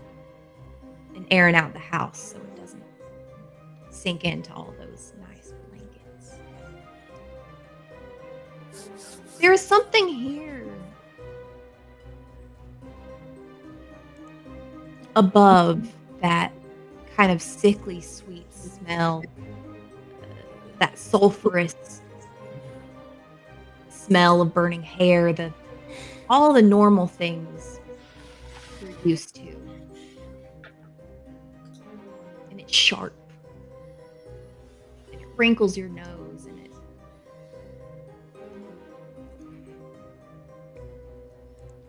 and airing out the house so it doesn't sink into all those nice blankets. There's something here above that kind of sickly sweet smell, that sulfurous smell of burning hair, all the normal things you're used to. And it's sharp. And it wrinkles your nose and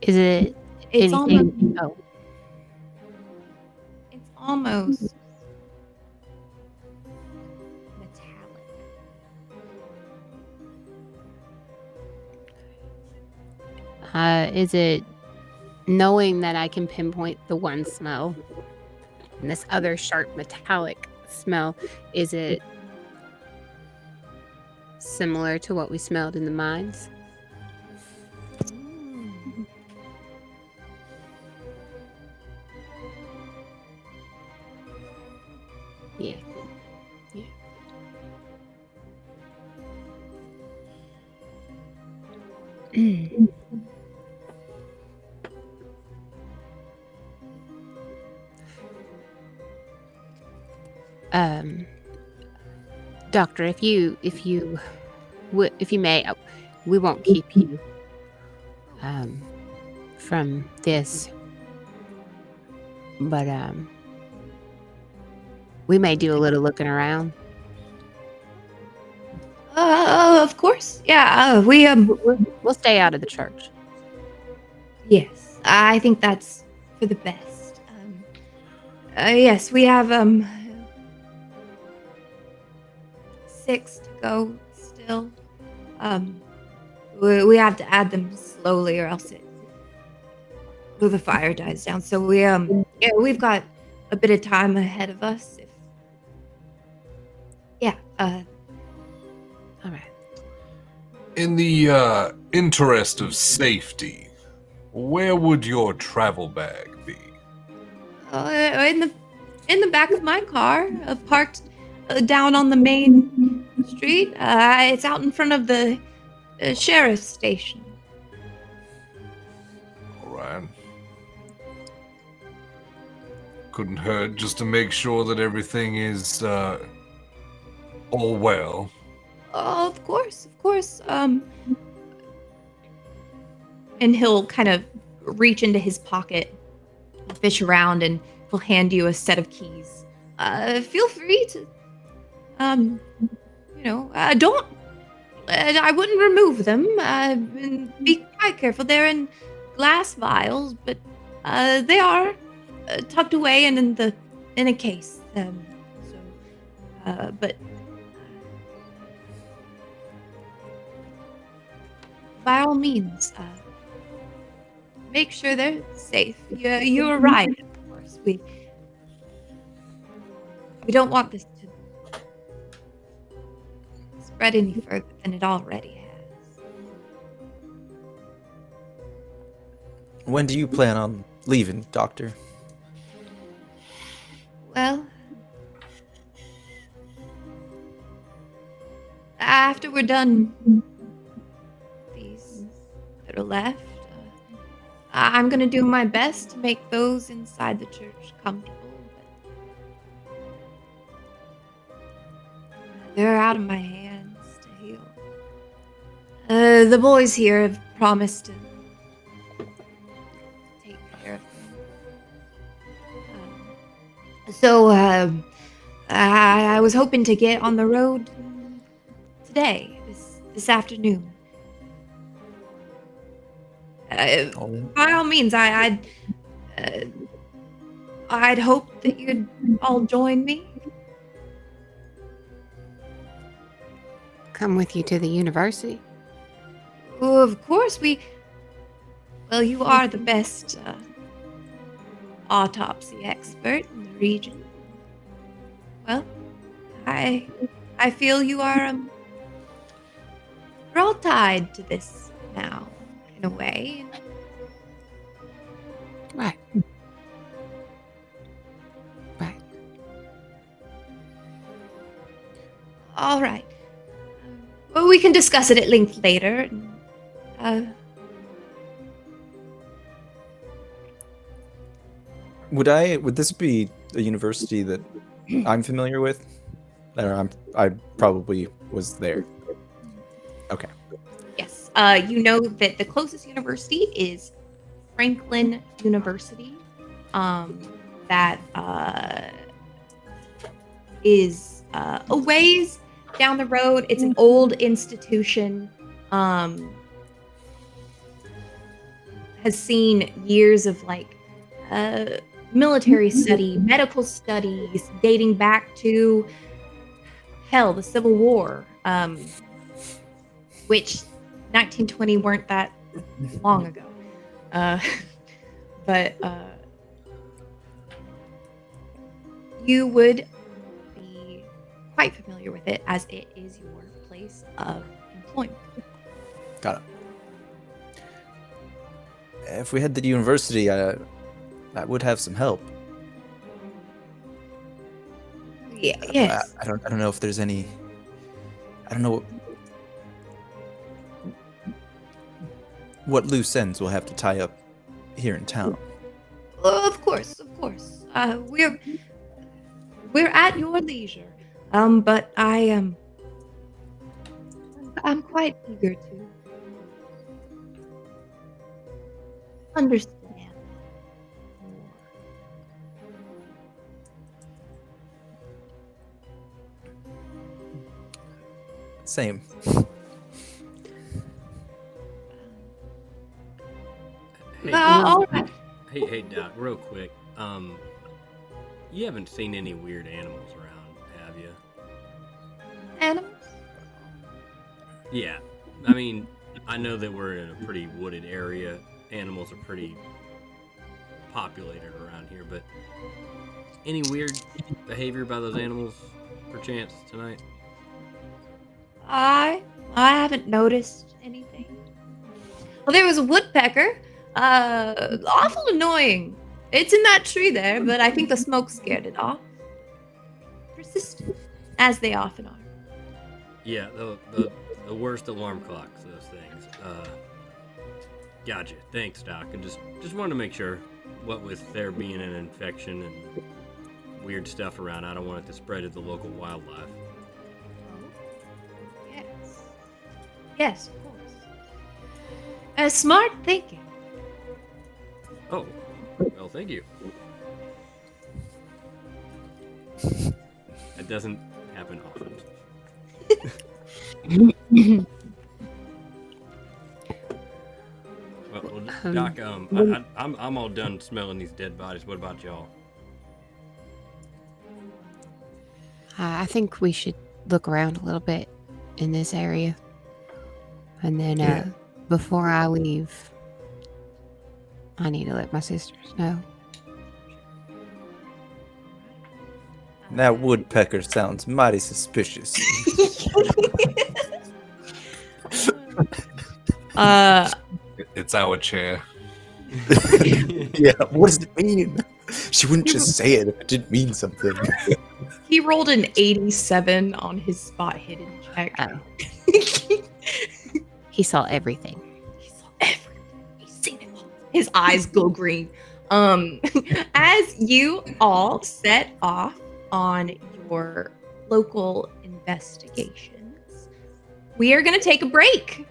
Is it it's anything? it's almost metallic. Is it knowing that I can pinpoint the one smell and this other sharp metallic smell? Is it similar to what we smelled in the mines? Yeah. Doctor, if you may, we won't keep you from this, but we may do a little looking around. Of course. Yeah, We'll stay out of the church. yes, I think that's for the best. Yes, we have 6 to go still. We have to add them slowly, or else the fire dies down. So we've got a bit of time ahead of us. All right. In the interest of safety, where would your travel bag be? In the back of my car, parked down on the main street. It's out in front of the sheriff's station. All right. Couldn't hurt just to make sure that everything is all well. Oh, of course. And he'll kind of reach into his pocket, fish around, and he'll hand you a set of keys. Feel free to, don't. I wouldn't remove them. And be quite careful. They're in glass vials, but they are tucked away and in a case. But by all means, make sure they're safe. You're right, of course. We don't want this to spread any further than it already has. When do you plan on leaving, Doctor? Well, after we're done these that are left, I'm going to do my best to make those inside the church comfortable. But they're out of my hands to heal. The boys here have promised to take care of them. So I was hoping to get on the road today, this afternoon. By all means, I'd Uh, I'd hope that you'd all join me. Come with you to the university. Oh, of course, well, you are the best autopsy expert in the region. Well, I feel you are we're all tied to this now, in a way. Right. Right. All right. Well, we can discuss it at length later. Would this be a university that I'm familiar with? Or I probably was there. Okay. Yes. You know that the closest university is Franklin University. That is a ways down the road. It's an old institution. Has seen years of like military study, medical studies dating back to hell, the Civil War, which 1920 weren't that long ago. But you would be quite familiar with it as it is your place of employment. Got it. If we head to the university, that would have some help. Yeah. Yes. I don't know if there's any. I don't know what loose ends we'll have to tie up here in town. Of course. We're at your leisure. But I'm quite eager to understand more. Same. Hey, All right. hey, Doc, real quick. You haven't seen any weird animals around, have you? Animals? Yeah. I mean, I know that we're in a pretty wooded area. Animals are pretty populated around here, but any weird behavior by those animals, perchance, tonight? I haven't noticed anything. Well, there was a woodpecker. Awful annoying. It's in that tree there, but I think the smoke scared it off. Persistent, as they often are. Yeah, the worst alarm clocks, those things. Gotcha. Thanks, Doc. And just wanted to make sure, what with there being an infection and weird stuff around, I don't want it to spread to the local wildlife. Yes. Yes, of course. Smart thinking. Oh, well, thank you. That doesn't happen often. Well, Doc, I'm all done smelling these dead bodies. What about y'all? I think we should look around a little bit in this area. And then before I leave, I need to let my sisters know. That woodpecker sounds mighty suspicious. It's our chair. Yeah, what does it mean? She wouldn't just say it if it didn't mean something. He rolled an 87 on his spot hidden check. Oh. He saw everything. He saw everything. He's seen it all. His eyes go green. As you all set off on your local investigations, we are going to take a break.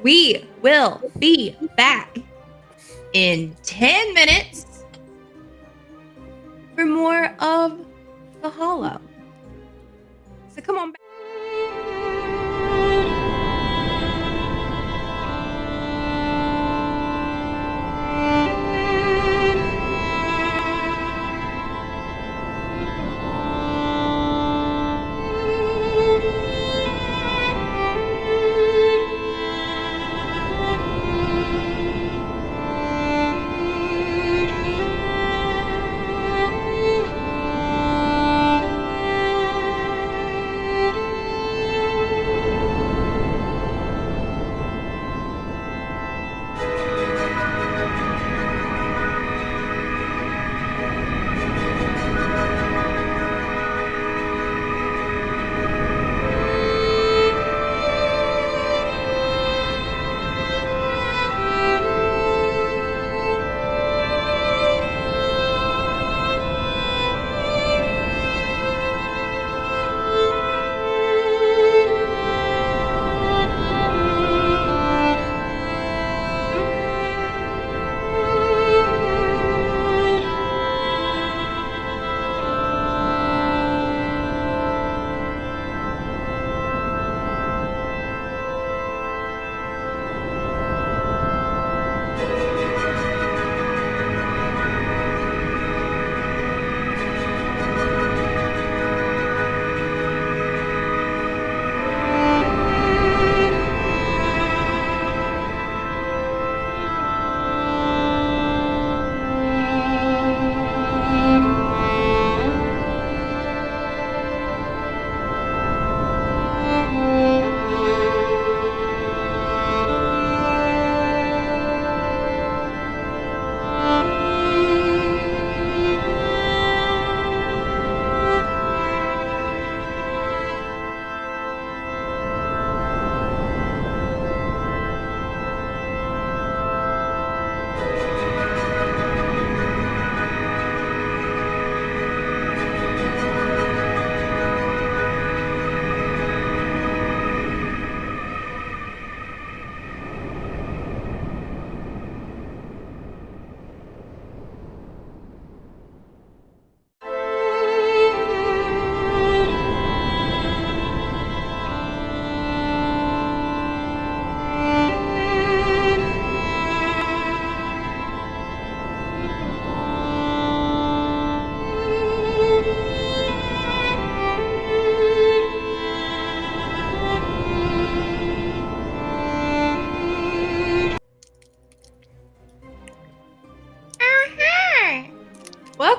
We will be back in 10 minutes for more of The Hollow. So come on back.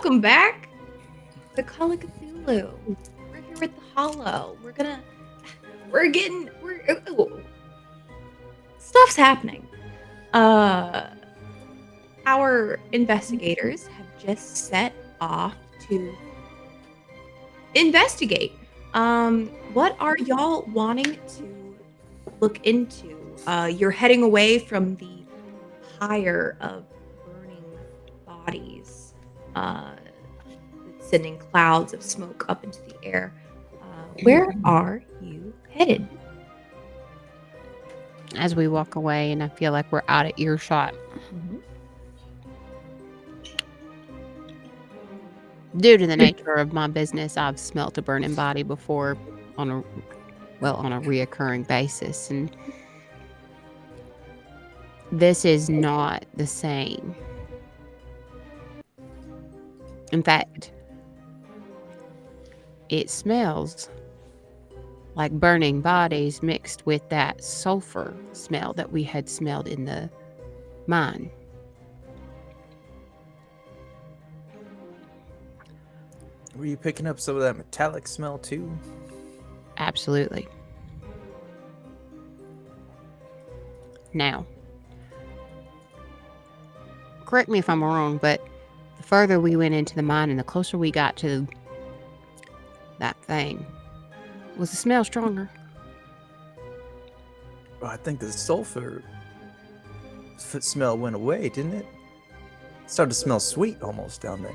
Welcome back to Call of Cthulhu. We're here with the Hollow. Stuff's happening. Our investigators have just set off to investigate. What are y'all wanting to look into? You're heading away from the pyre of burning bodies, sending clouds of smoke up into the air. Where are you headed? As we walk away, and I feel like we're out of earshot. Due to the nature of my business, I've smelt a burning body before on a reoccurring basis, and this is not the same. In fact, it smells like burning bodies mixed with that sulfur smell that we had smelled in the mine. Were you picking up some of that metallic smell too? Absolutely. Now, correct me if I'm wrong, but the further we went into the mine and the closer we got to that thing, was the smell stronger? Well, I think the sulfur smell went away, didn't it? It started to smell sweet almost down there.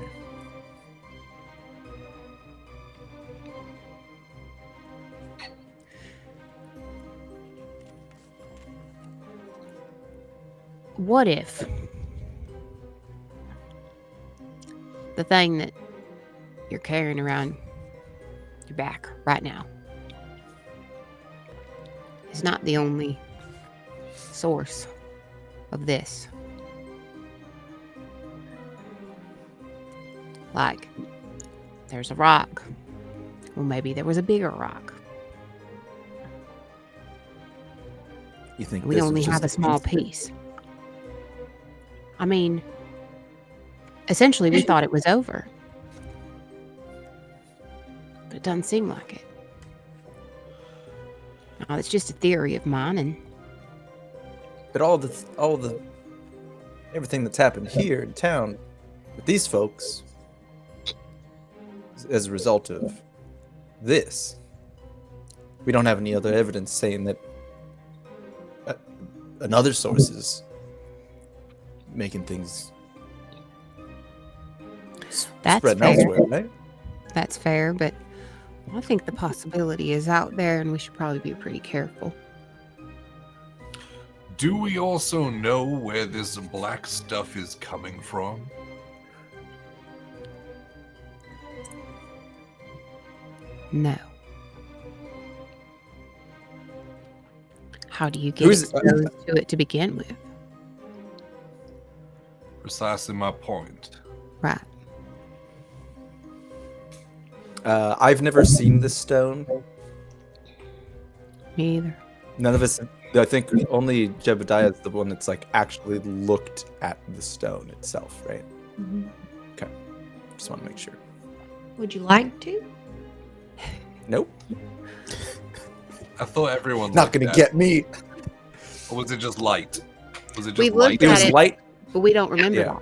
What if the thing that you're carrying around your back right now is not the only source of this? Like, there's a rock. Well, maybe there was a bigger rock. You think We this only was just have a small piece. I mean, essentially, we thought it was over. But it doesn't seem like it. Now, it's just a theory of mine, and But all the everything that's happened here in town with these folks as a result of this. We don't have any other evidence saying that another source is making things that's spreading fair. elsewhere, right? That's fair, but I think the possibility is out there, and we should probably be pretty careful. Do we also know where this black stuff is coming from? No. How do you get Who's- exposed to it to begin with? Precisely my point. Right. I've never seen this stone. Me either. None of us. I think only Jebediah is the one that's like actually looked at the stone itself, right? Okay. Just want to make sure. Would you like to? Nope. I thought everyone Not liked gonna that. get me. Or was it just light? Was it We just looked light? It at was it. light. But we don't remember Yeah.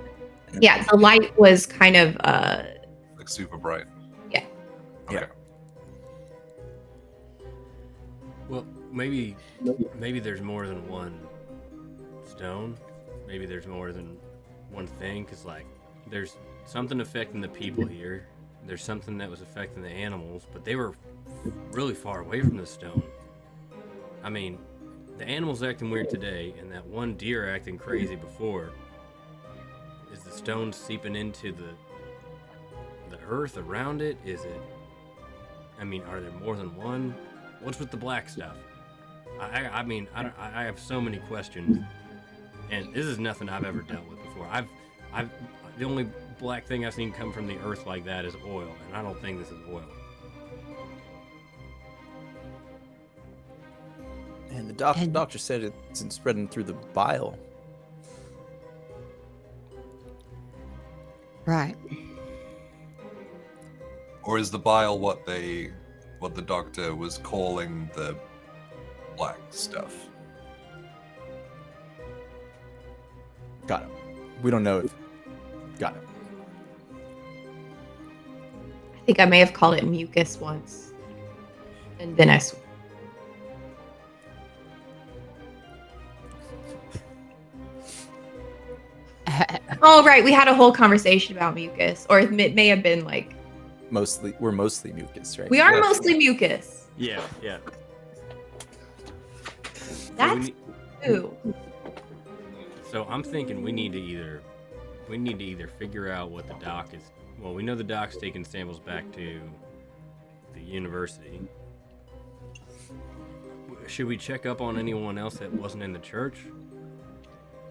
that. Yeah, the light was kind of Like super bright. Yeah. Okay. Yeah. Well, maybe there's more than one stone. Maybe there's more than one thing, because like there's something affecting the people here. There's something that was affecting the animals, but they were really far away from the stone. I mean, the animals acting weird today, and that one deer acting crazy before. Is the stone seeping into the earth around it? Is it? I mean, are there more than one? What's with the black stuff? I mean, I have so many questions, and this is nothing I've ever dealt with before. The only black thing I've seen come from the earth like that is oil, and I don't think this is oil. And the doctor said it's spreading through the bile. Right. Or is the bile what the doctor was calling the black stuff? Got it. We don't know if. Got it. I think I may have called it mucus once. And then Oh, right. We had a whole conversation about mucus. Or it may have been like... We're mostly mucus, right? We are Yeah. mostly mucus. Yeah. That's true. So I'm thinking we need to either figure out what the doc is. Well, we know the doc's taking samples back to the university. Should we check up on anyone else that wasn't in the church?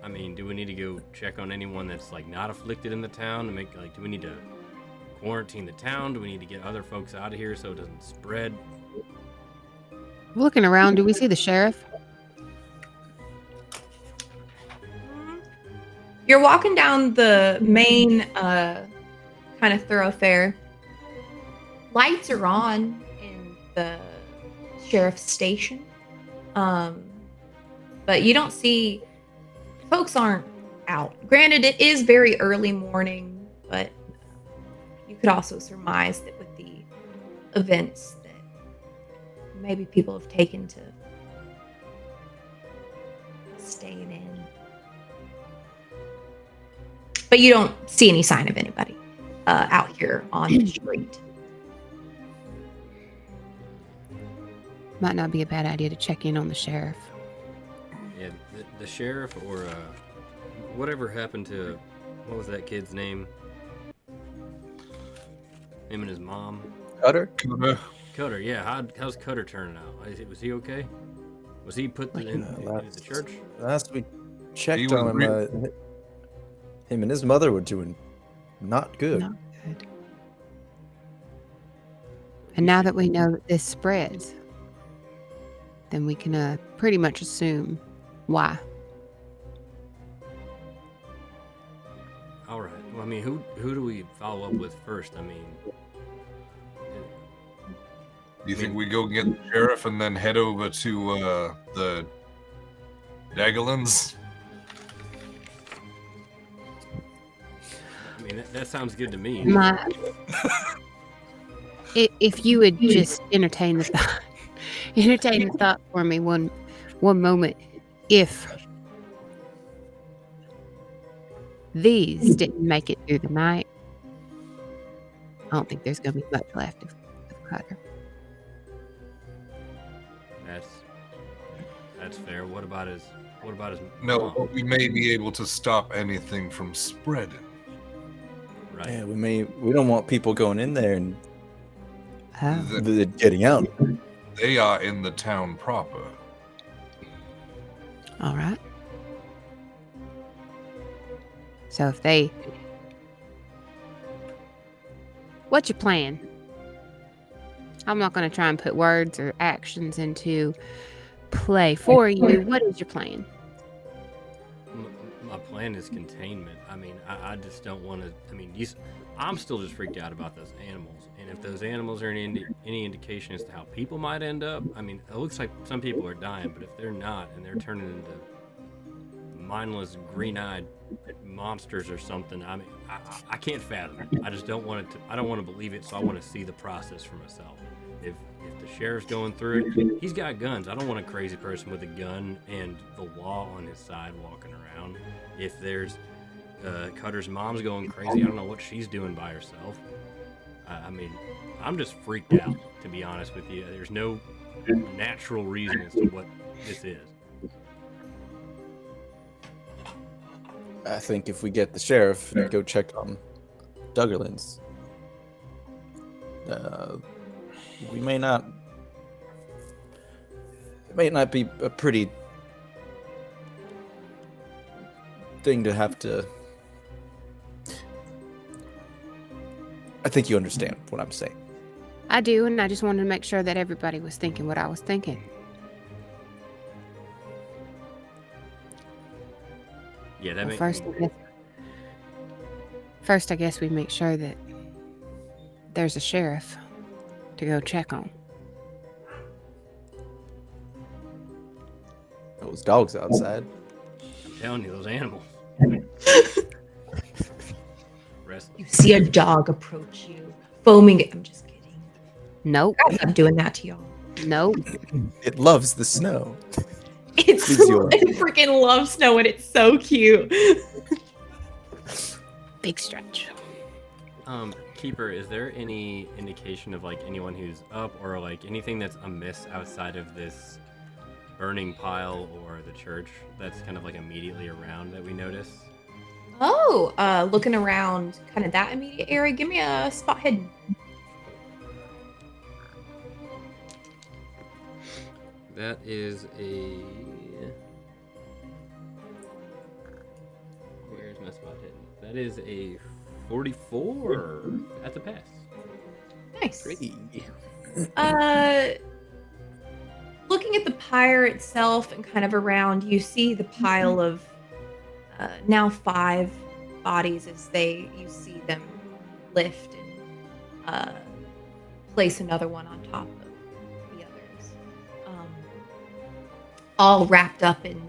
I mean, do we need to go check on anyone that's like not afflicted in the town to make like? Do we need to quarantine the town? Do we need to get other folks out of here so it doesn't spread? Looking around, do we see the sheriff? You're walking down the main kind of thoroughfare. Lights are on in the sheriff's station. But you don't see... Folks aren't out. Granted, it is very early morning, but you could also surmise that with the events that maybe people have taken to staying in. But you don't see any sign of anybody out here on the street. Might not be a bad idea to check in on the sheriff. Yeah, the sheriff or whatever happened to, what was that kid's name? Him and his mom. Cutter? Cutter, yeah. How's Cutter turning out? Was he okay? Was he put in the church? Last we checked He on was him, him and his mother were doing not good. Not good. And now that we know that this spreads, then we can pretty much assume why. All right. Well, I mean, who do we follow up with first? I mean, Do you think we go get the sheriff and then head over to the Dagalans? I mean that sounds good to me. If you would just entertain the thought for me one moment, if these didn't make it through the night, I don't think there's going to be much left of Cutter. That's fair. What about his No, mom? but we may be able to stop anything from spreading. Right. Yeah, we don't want people going in there and Oh. getting out. They are in the town proper. All right. So if they... What's your plan? I'm not going to try and put words or actions into play for you. What is your plan? My plan is containment. I mean, I just don't want to. I mean, I'm still just freaked out about those animals. And if those animals are any indication as to how people might end up, I mean, it looks like some people are dying, but if they're not and they're turning into mindless, green-eyed monsters or something, I mean, I can't fathom it. I just don't want it to. I don't want to believe it, so I want to see the process for myself. If the sheriff's going through it, he's got guns. I don't want a crazy person with a gun and the law on his side walking around. If there's Cutter's mom's going crazy, I don't know what she's doing by herself. I mean, I'm just freaked out, to be honest with you. There's no natural reason as to what this is. I think if we get the sheriff and go check on Duggerlands, we may not. It may not be a pretty thing to have to. I think you understand what I'm saying. I do, and I just wanted to make sure that everybody was thinking what I was thinking. Yeah, that Well, first, I guess we make sure that there's a sheriff to go check on. Those dogs outside. I'm telling you, those animals. Rest. You see a dog approach you, foaming. I'm just kidding. Nope. I'm doing that to y'all. Nope. It loves the snow. It's Please, you it freaking loves snow and it's so cute. Big stretch. Keeper, is there any indication of like anyone who's up or like anything that's amiss outside of this burning pile or the church that's kind of like immediately around that we notice? Oh, looking around kind of that immediate area. Give me a spot hidden. That is a... Where's my spot hidden? That is a 44 at the pass. Nice. Pretty. Looking at the pyre itself and kind of around, you see the pile of now 5 bodies as you see them lift and place another one on top of the others. All wrapped up in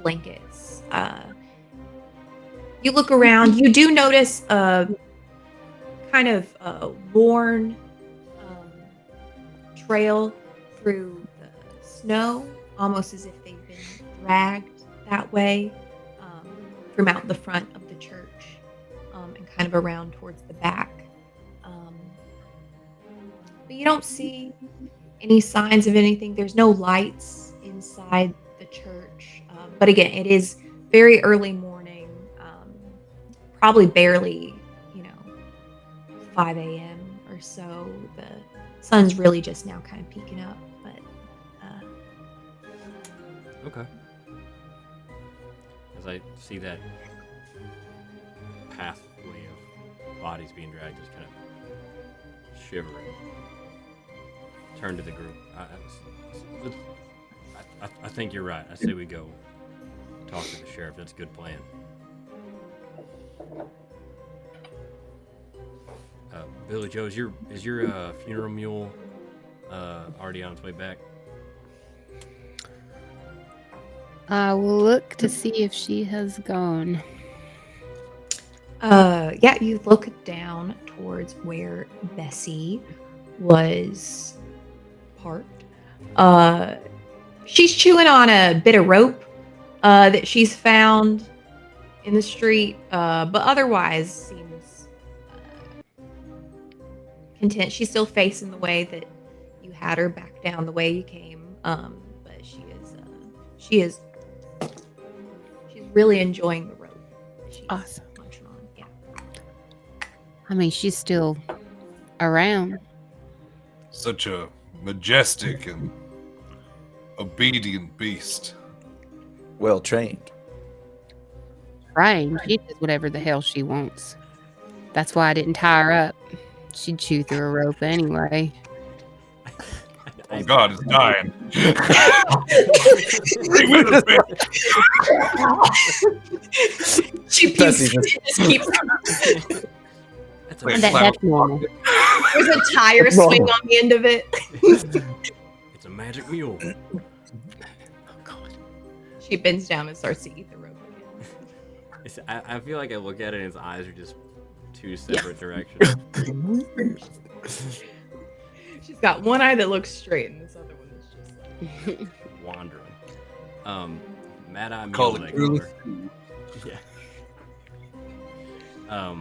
blankets. You look around, you do notice a kind of worn trail through the snow, almost as if they've been dragged that way from out the front of the church and kind of around towards the back. But you don't see any signs of anything. There's no lights inside the church. But again, it is very early morning, probably barely, 5 a.m. or so. The sun's really just now kind of peeking up, but Okay. As I see that pathway of bodies being dragged, just kind of shivering, turn to the group. I think you're right. I say we go talk to the sheriff. That's a good plan. Billy Joe, is your funeral mule already on its way back? I will look to see if she has gone. yeah, you look down towards where Bessie was parked. She's chewing on a bit of rope that she's found in the street, but otherwise seems content. She's still facing the way that you had her, back down the way you came. But she's really enjoying the rope. She's Awesome. munching on. Yeah. I mean, she's still around. Such a majestic and obedient beast. Well trained. Right. She does whatever the hell she wants. That's why I didn't tie her up. She'd chew through a rope anyway. Oh God, it's dying. She Bessie just keeps. That's Wait, That's normal. There's a tire swing on the end of it. It's a magic mule. She bends down and starts to eat the rope again. I feel like I look at it and its eyes are just two separate directions. She's got one eye that looks straight, and this other one is just like Wandering. Mad Eye Call Mule. it I call Cthulhu. her. Yeah. I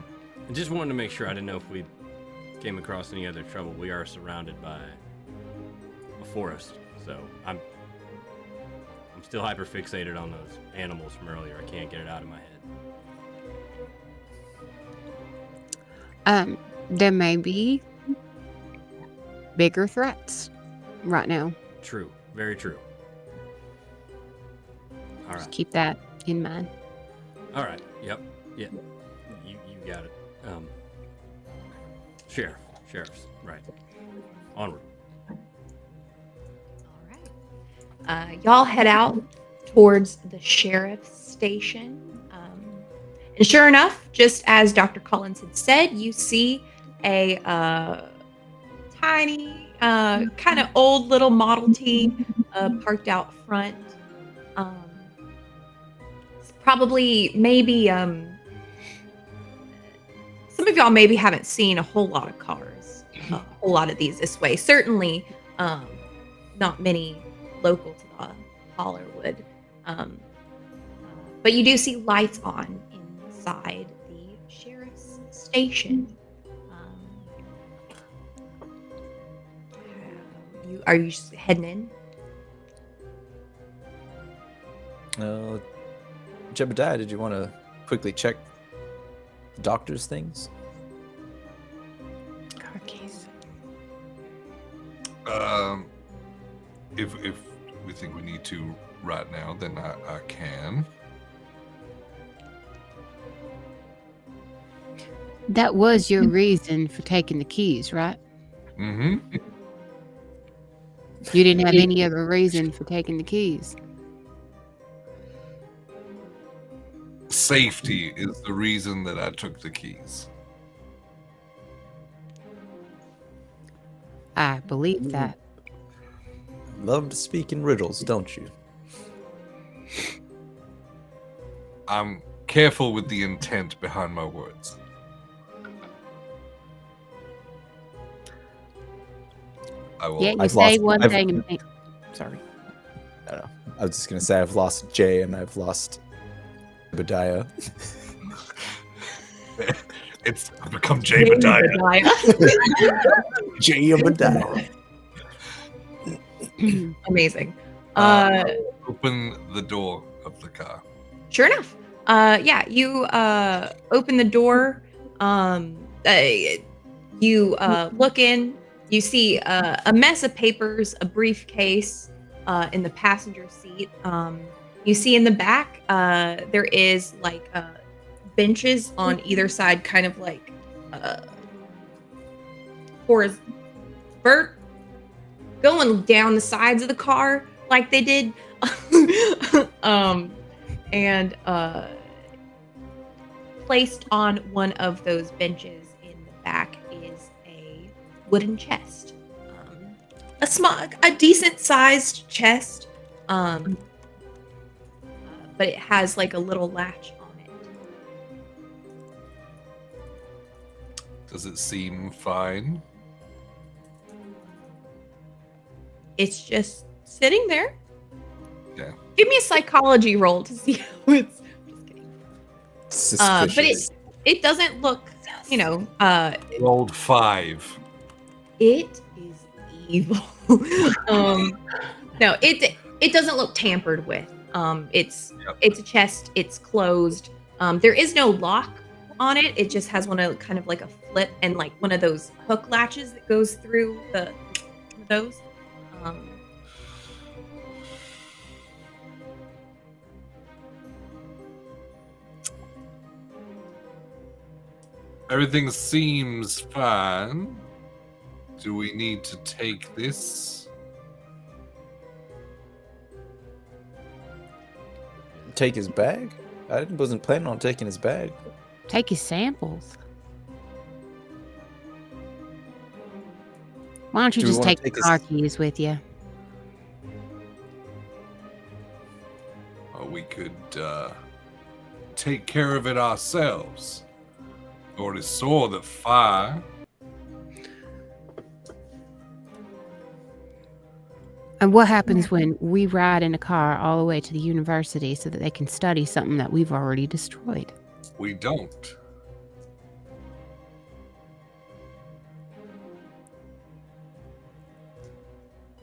just wanted to make sure. I didn't know if we came across any other trouble. We are surrounded by a forest, so I'm still hyper fixated on those animals from earlier. I can't get it out of my head. There may be bigger threats right now. True. Very true. All Just right. keep that in mind. All right. Yep. Yeah. You got it. Sheriffs. Right. Onward. all right. Y'all head out towards the sheriff's station, and sure enough, just as Dr. Collins had said, you see a tiny, kind of old little Model T parked out front. It's probably maybe some of y'all maybe haven't seen a whole lot of cars, a whole lot of these this way. Certainly, not many local to the holler would. But you do see lights on inside the sheriff's station. Are you just heading in? Jebediah, did you want to quickly check the doctor's things? Car keys. If we think we need to right now, then I can. That was your reason for taking the keys, right? Mm-hmm. You didn't have any other reason for taking the keys. Safety is the reason that I took the keys. I believe that. Love to speak in riddles, don't you? I'm careful with the intent behind my words. I will. Yeah, you I've say lost- one I've- thing and think. Sorry. I don't know. I was just gonna say I've lost Jay and I've lost Jebediah. It's become Jebediah. Jebediah. Amazing. Open the door of the car. Sure enough. Yeah, you open the door. You look in. You see a mess of papers, a briefcase in the passenger seat. You see in the back there is like benches on either side, kind of like going down the sides of the car like they did. And placed on one of those benches in the back is a wooden chest, a decent sized chest, but it has like a little latch on it. Does it seem fine? It's just sitting there. Yeah. Give me a psychology roll to see how it's. Just kidding. Suspicious. But it doesn't look, Rolled 5. it is evil. No, it doesn't look tampered with. It's a chest. It's closed. There is no lock on it. It just has one of kind of like a flip and like one of those hook latches that goes through those. Everything seems fine. Do we need to take this? Take his bag? I wasn't planning on taking his bag. Take his samples. Why don't you Do we just wanna take the take his- car keys with you? Or we could take care of it ourselves. I already saw the fire. And what happens when we ride in a car all the way to the university so that they can study something that we've already destroyed? We don't.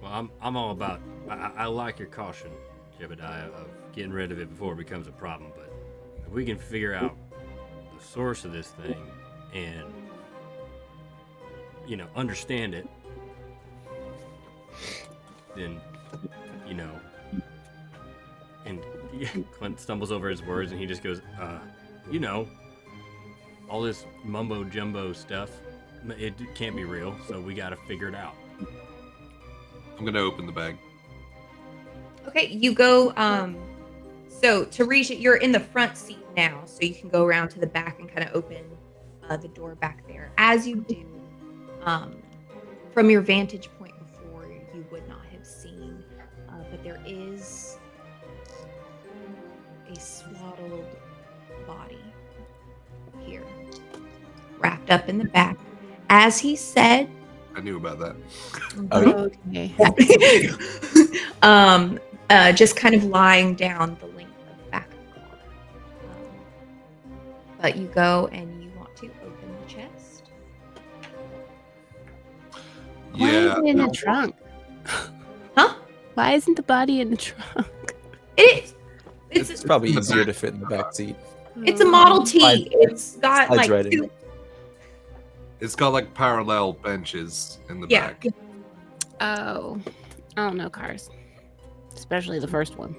Well, I'm all about. I like your caution, Jebediah, of getting rid of it before it becomes a problem. But if we can figure out the source of this thing and understand it, then and Clint stumbles over his words and he just goes, all this mumbo jumbo stuff, it can't be real, so we got to figure it out. I'm gonna open the bag. Okay, you go. So to reach it, you're in the front seat now, so you can go around to the back and kind of open the door back there. As you do, from your vantage point before, you would not have seen, but there is a swaddled body here, wrapped up in the back. As he said, I knew about that. Okay. just kind of lying down the length of the back of the car. But you go and you want to open the chest. Why is Yeah. it in the trunk? Huh? Why isn't the body in the trunk? It is. It's probably easier to fit in the back seat. It's a Model T. Slides- It's got slides like right in. two. It's got like parallel benches in the Yeah. back. Oh, I don't know cars, especially the first one.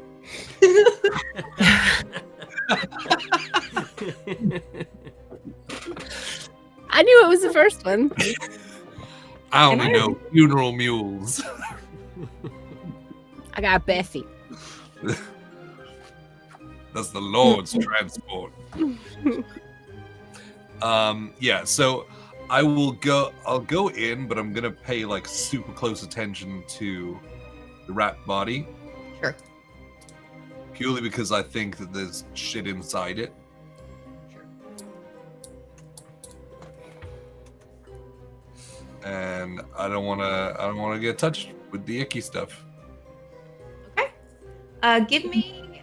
I knew it was the first one. I only know funeral mules. I got Bessie. That's the Lord's transport. Yeah, so I'll go in, but I'm gonna pay like super close attention to the rat body. Sure. Purely because I think that there's shit inside it. Sure. And I don't wanna get touched with the icky stuff. Okay. Give me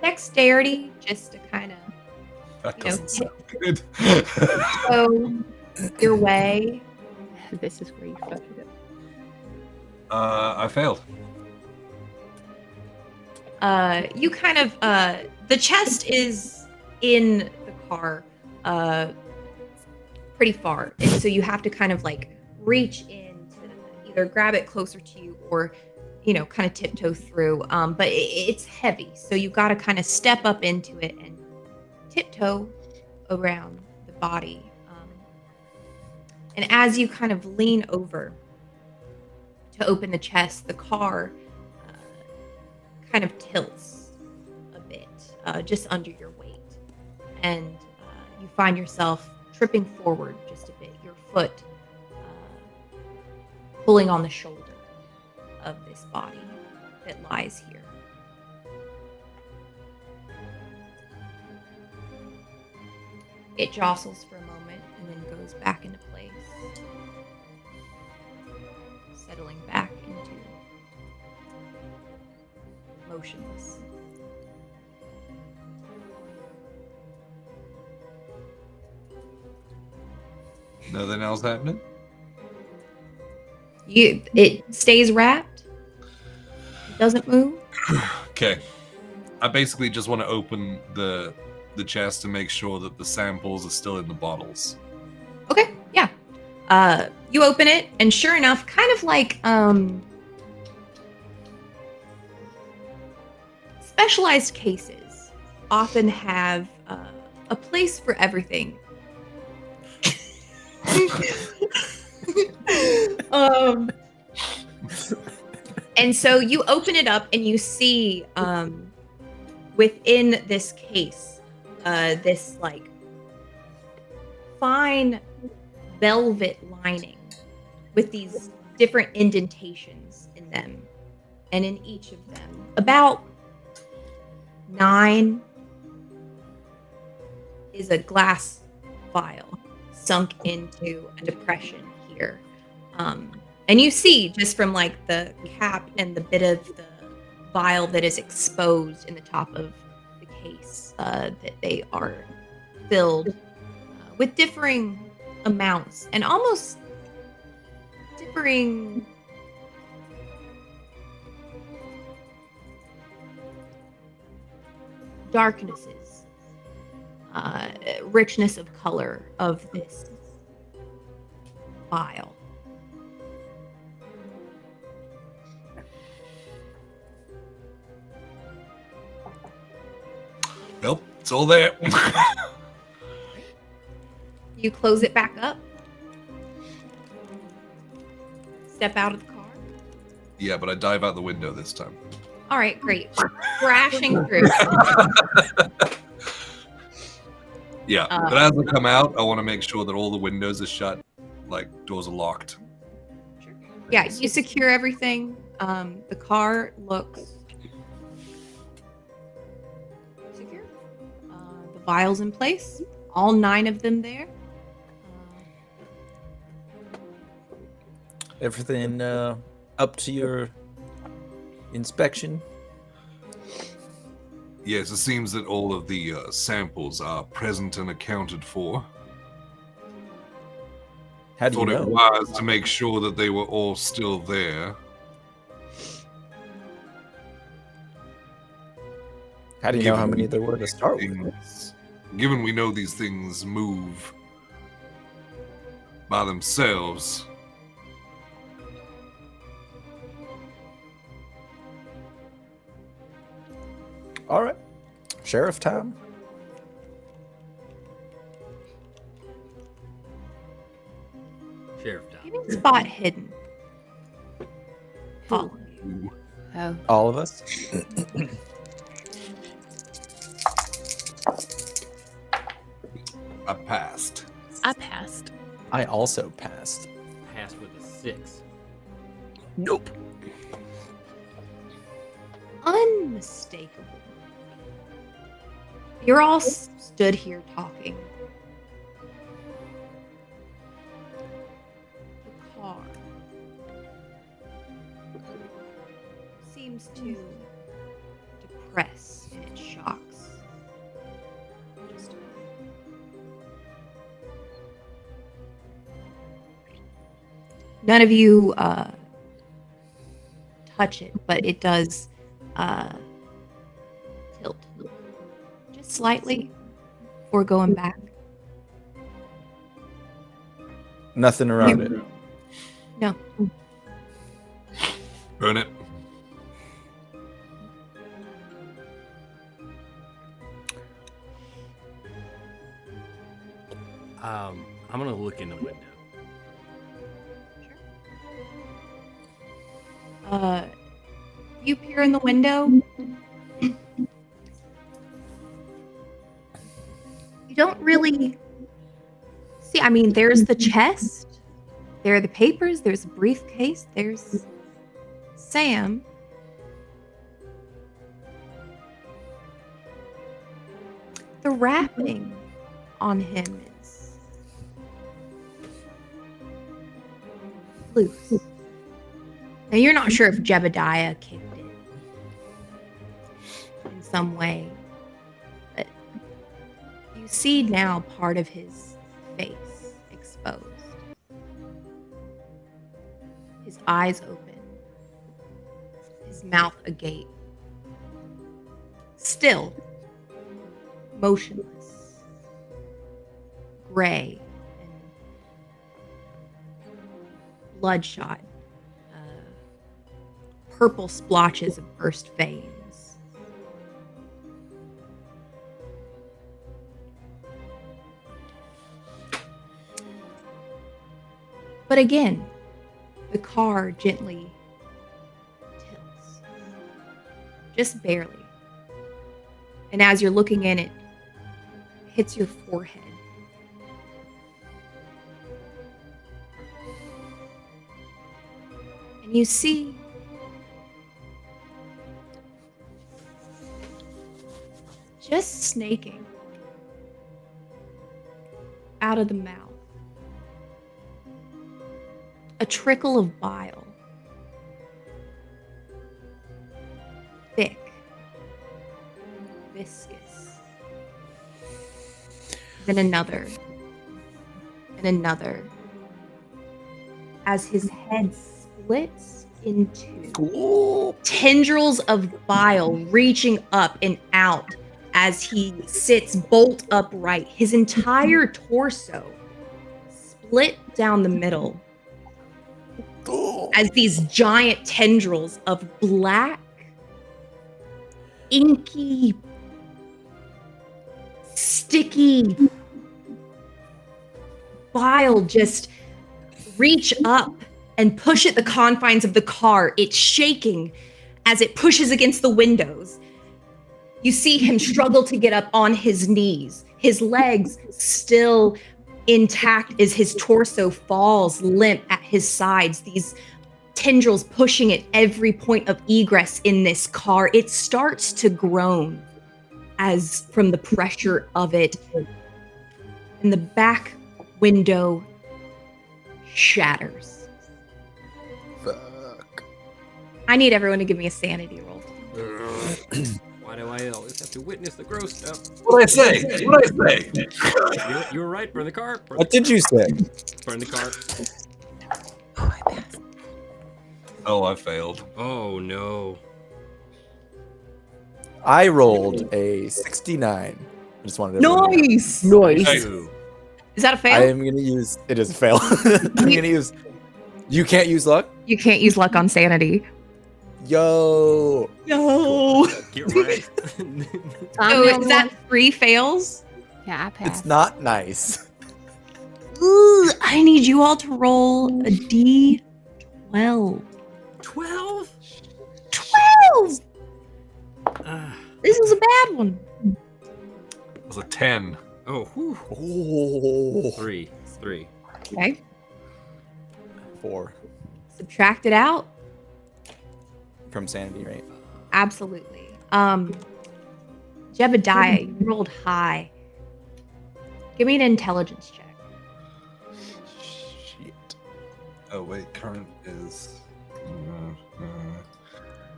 dexterity just to kind of That You know, doesn't sound good. go your way. This is where you fucked it I failed. You kind of the chest is in the car pretty far, and so you have to kind of like reach in to either grab it closer to you or kind of tiptoe through, but it's heavy, so you got to kind of step up into it and tiptoe around the body, and as you kind of lean over to open the chest, the car kind of tilts a bit, just under your weight, and you find yourself tripping forward just a bit, your foot pulling on the shoulder of this body that lies here. It jostles for a moment and then goes back into place, settling back into motionless. Nothing else happening? It stays wrapped. It doesn't move. Okay. I basically just want to open the chest to make sure that the samples are still in the bottles. Okay, yeah. You open it, and sure enough, kind of like specialized cases often have a place for everything. And so you open it up, and you see within this case this like fine velvet lining with these different indentations in them, and in each of them about 9 is a glass vial sunk into a depression here, and you see just from like the cap and the bit of the vial that is exposed in the top of the case that they are filled with differing amounts and almost differing darknesses, richness of color of this vial. Nope, it's all there. You close it back up. Step out of the car. Yeah, but I dive out the window this time. All right, great. Crashing through. Yeah, but as I come out, I want to make sure that all the windows are shut, like doors are locked. Yeah, you secure everything. The car looks secure. The vials in place, all 9 of them there. Everything up to your inspection? Yes, it seems that all of the samples are present and accounted for. How do you Thought it know? wise to make sure that they were all still there. How do you know how many there were to start with? Given we know these things move by themselves. All right. Sheriff time. Sheriff down. Hidden spot hidden. Follow you. Oh. All of us? I passed. I passed. I also passed. Passed with a 6. Nope. Unmistakable. You're all stood here talking. The car seems to depress in its shocks. Just a moment. None of you touch it, but it does tilt just slightly before going back. Nothing around it. No. Burn it. I'm gonna look in the window. You peer in the window. You don't really see. I mean, there's the chest. There are the papers. There's a briefcase. There's Sam. The wrapping on him is loose. Now, you're not sure if Jebediah kicked it in some way, but you see now part of his face exposed. His eyes open, his mouth agape, still motionless, gray and bloodshot. Purple splotches of burst veins. But again, the car gently tilts. Just barely. And as you're looking in, it hits your forehead. And you see just snaking out of the mouth a trickle of bile. Thick, viscous. Then another, and another. As his head splits into tendrils of bile reaching up and out as he sits bolt upright, his entire torso split down the middle as these giant tendrils of black, inky, sticky bile just reach up and push at the confines of the car. It's shaking as it pushes against the windows. You see him struggle to get up on his knees, his legs still intact as his torso falls limp at his sides, these tendrils pushing at every point of egress in this car. It starts to groan as from the pressure of it. And the back window shatters. Fuck. I need everyone to give me a sanity roll. Why do I always have to witness the gross stuff? What did I say? What did I say? You were right. Burn the car. Burn What did you say? Burn the car. Oh, I failed. Oh no. I rolled a 69. I just wanted to. Nice! Nice. Ooh. Is that a I fail? am gonna use. It is a fail. I'm gonna use. You can't use luck. You can't use luck on sanity. Yo. No. Get right. So is that 3 fails? Yeah, I passed. It's not nice. Ooh, I need you all to roll a D12. 12? 12! Ah. This is a bad one. It was a 10. Oh, whew. Oh. 3. Okay. 4 Subtract it out. from sanity, right? Absolutely. Jebediah, you rolled high. Give me an intelligence check. Shit. Oh, wait. Current is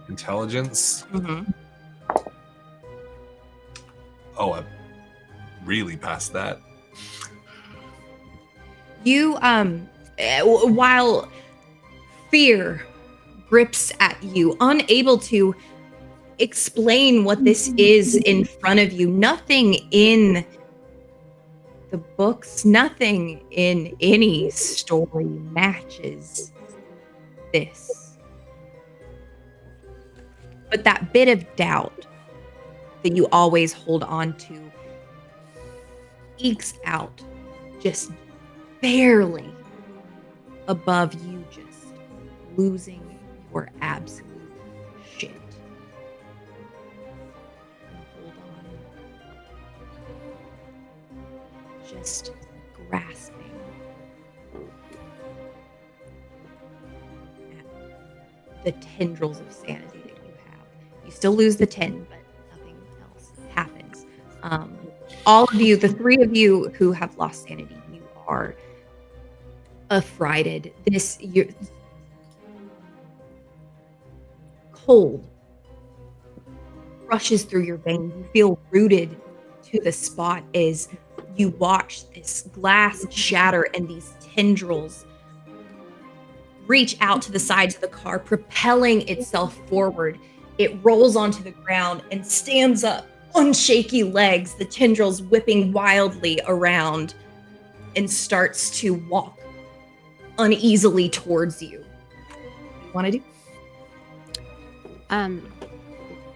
intelligence. Mm-hmm. Oh, I really passed that. You, while fear grips at you, unable to explain what this is in front of you, nothing in the books, nothing in any story matches this. But that bit of doubt that you always hold on to ekes out just barely above you just losing your absolute shit. Hold on. Just grasping at the tendrils of sanity that you have. You still lose the 10, but nothing else happens. All of you, the 3 of you who have lost sanity, you are affrighted. You're cold rushes through your veins. You feel rooted to the spot as you watch this glass shatter and these tendrils reach out to the sides of the car, propelling itself forward. It rolls onto the ground and stands up on shaky legs, the tendrils whipping wildly around, and starts to walk uneasily towards you. What do you want to do?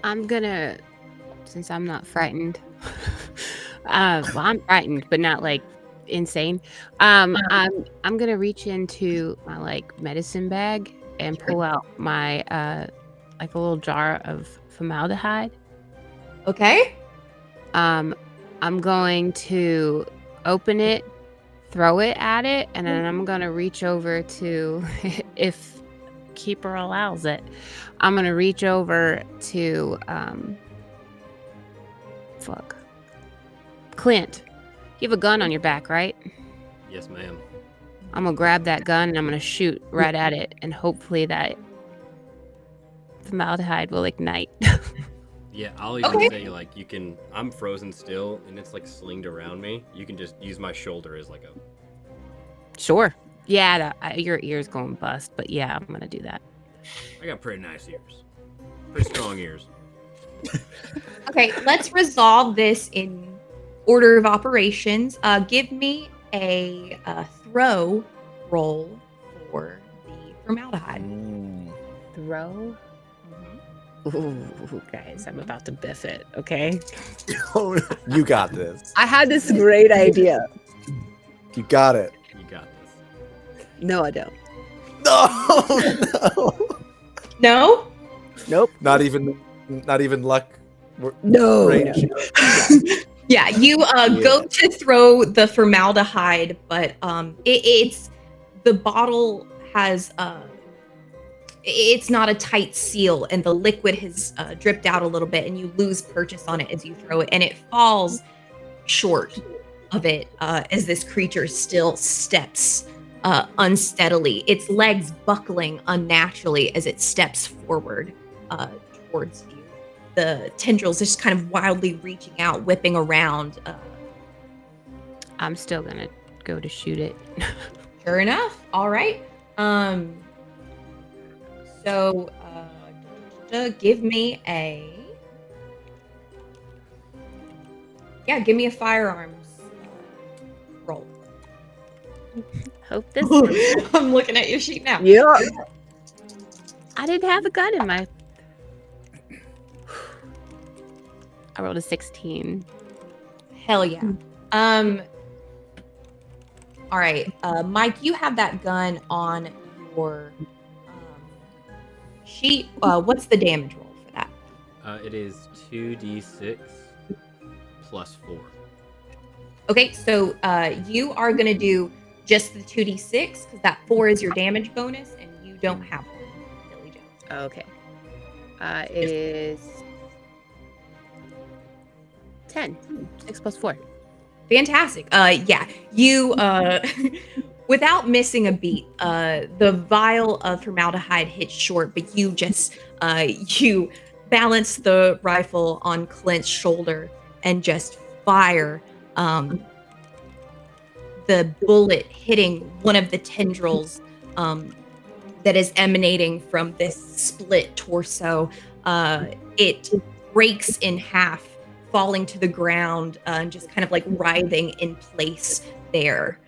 I'm gonna, since I'm not frightened. Well, I'm frightened, but not like insane. I'm gonna reach into my like medicine bag and pull out my like a little jar of formaldehyde. Okay. I'm going to open it, throw it at it, and then I'm gonna reach over to, if Keeper allows it, I'm gonna reach over to Clint. You have a gun on your back, right? Yes, ma'am. I'm gonna grab that gun and I'm gonna shoot right at it, and hopefully that formaldehyde will ignite. Yeah, I'll even Okay. say, like, you can... I'm frozen still, and it's, like, slinged around me. You can just use my shoulder as, like, a... Sure. Yeah, your ear's going bust, but yeah, I'm gonna do that. I got pretty nice ears. Pretty strong ears. Okay, let's resolve this in order of operations. Give me a throw roll for the formaldehyde. Throw? Ooh, guys, I'm about to biff it, okay? You got this. I had this great idea. You got it. You got this. No, I don't. No, no. No? Nope. Not even luck. No. Range. Yeah, you go to throw the formaldehyde, but it's the bottle has it's not a tight seal, and the liquid has dripped out a little bit, and you lose purchase on it as you throw it, and it falls short of it as this creature still steps unsteadily, its legs buckling unnaturally as it steps forward towards you. The tendrils just kind of wildly reaching out, whipping around. I'm still gonna go to shoot it. Sure enough. All right. So give me a firearms roll. Hope this. I'm looking at your sheet now. Yeah. I didn't have a gun in my. I rolled a 16. Hell yeah. All right, Mike, you have that gun on your sheet. What's the damage roll for that? It is 2d6 plus 4. Okay, so you are going to do just the 2d6 because that 4 is your damage bonus, and you don't have one, Billy Jones. Okay. It is 10. 6 plus 4. Fantastic. Yeah, you without missing a beat, the vial of formaldehyde hits short, but you just you balance the rifle on Clint's shoulder and just fire. The bullet hitting one of the tendrils that is emanating from this split torso. It breaks in half, falling to the ground and just kind of like writhing in place there.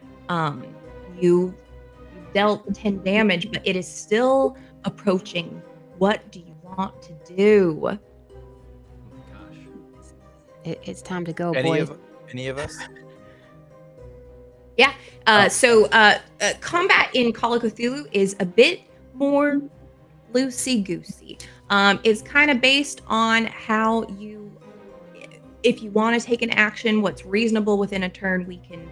You dealt 10 damage, but it is still approaching. What do you want to do? Oh my gosh. It's time to go, Any boy. of us? So combat in Call of Cthulhu is a bit more loosey-goosey. It's kind of based on how you, if you want to take an action, what's reasonable within a turn, we can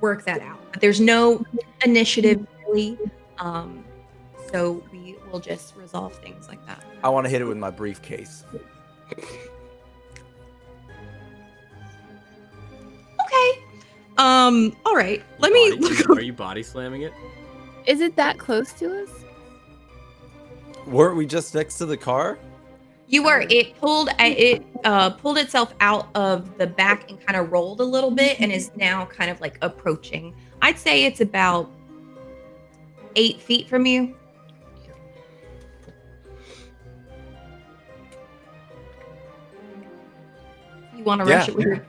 work that out. But there's no initiative really, so we will just resolve things like that. I want to hit it with my briefcase. Okay. All right. Let me look. Are you body slamming it? Is it that close to us? Weren't we just next to the car? You were. It pulled itself out of the back and kind of rolled a little bit and is now kind of like approaching. I'd say it's about 8 feet from you. You want to rush it with your...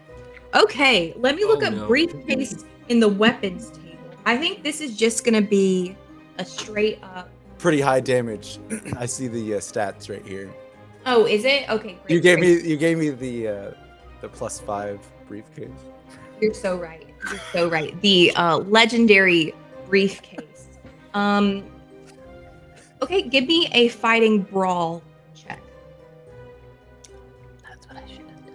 Okay, let me look up no. briefcase in the weapons table. I think this is just going to be a straight up... Pretty high damage. I see the stats right here. Oh, is it? Okay, great. You gave great. me the +5 briefcase. You're so right. You're so right. The legendary briefcase. Okay, give me a fighting brawl check. That's what I should have done.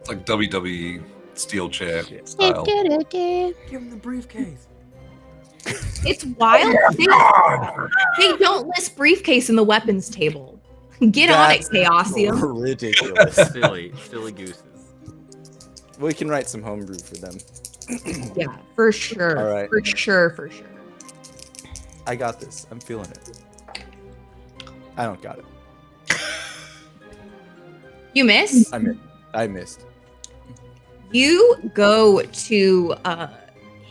It's like WWE steel chair style. Give him the briefcase. It's wild. They don't list briefcase in the weapons table. Get That's on it, Chaosium. ridiculous. Silly gooses. We can write some homebrew for them. Yeah, for sure. All right. For sure. I got this. I'm feeling it. I don't got it. You miss? I missed. You go to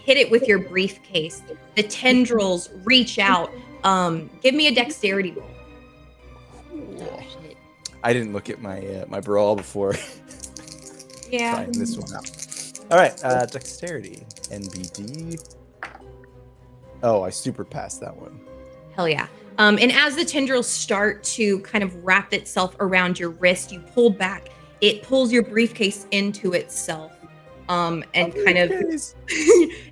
hit it with your briefcase. The tendrils reach out. Give me a dexterity roll. Oh, shit. I didn't look at my my brawl before Yeah. trying this one out. All right, dexterity, NBD. Oh, I super passed that one. Hell yeah. And as the tendrils start to kind of wrap itself around your wrist, you pull back. It pulls your briefcase into itself, and kind of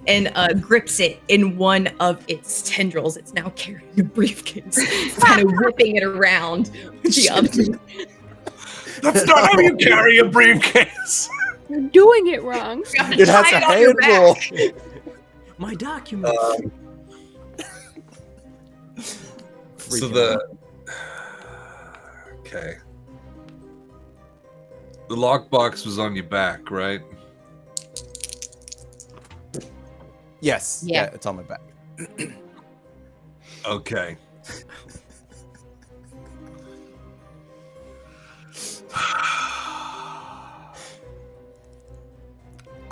and grips it in one of its tendrils. It's now carrying a briefcase, kind of whipping it around with the other. That's not how you carry a briefcase. You're doing it wrong. You have to It has tie a on your handle. back. My documents. So Freaking okay. The lockbox was on your back, right? Yes. Yeah. Yeah, it's on my back. Okay.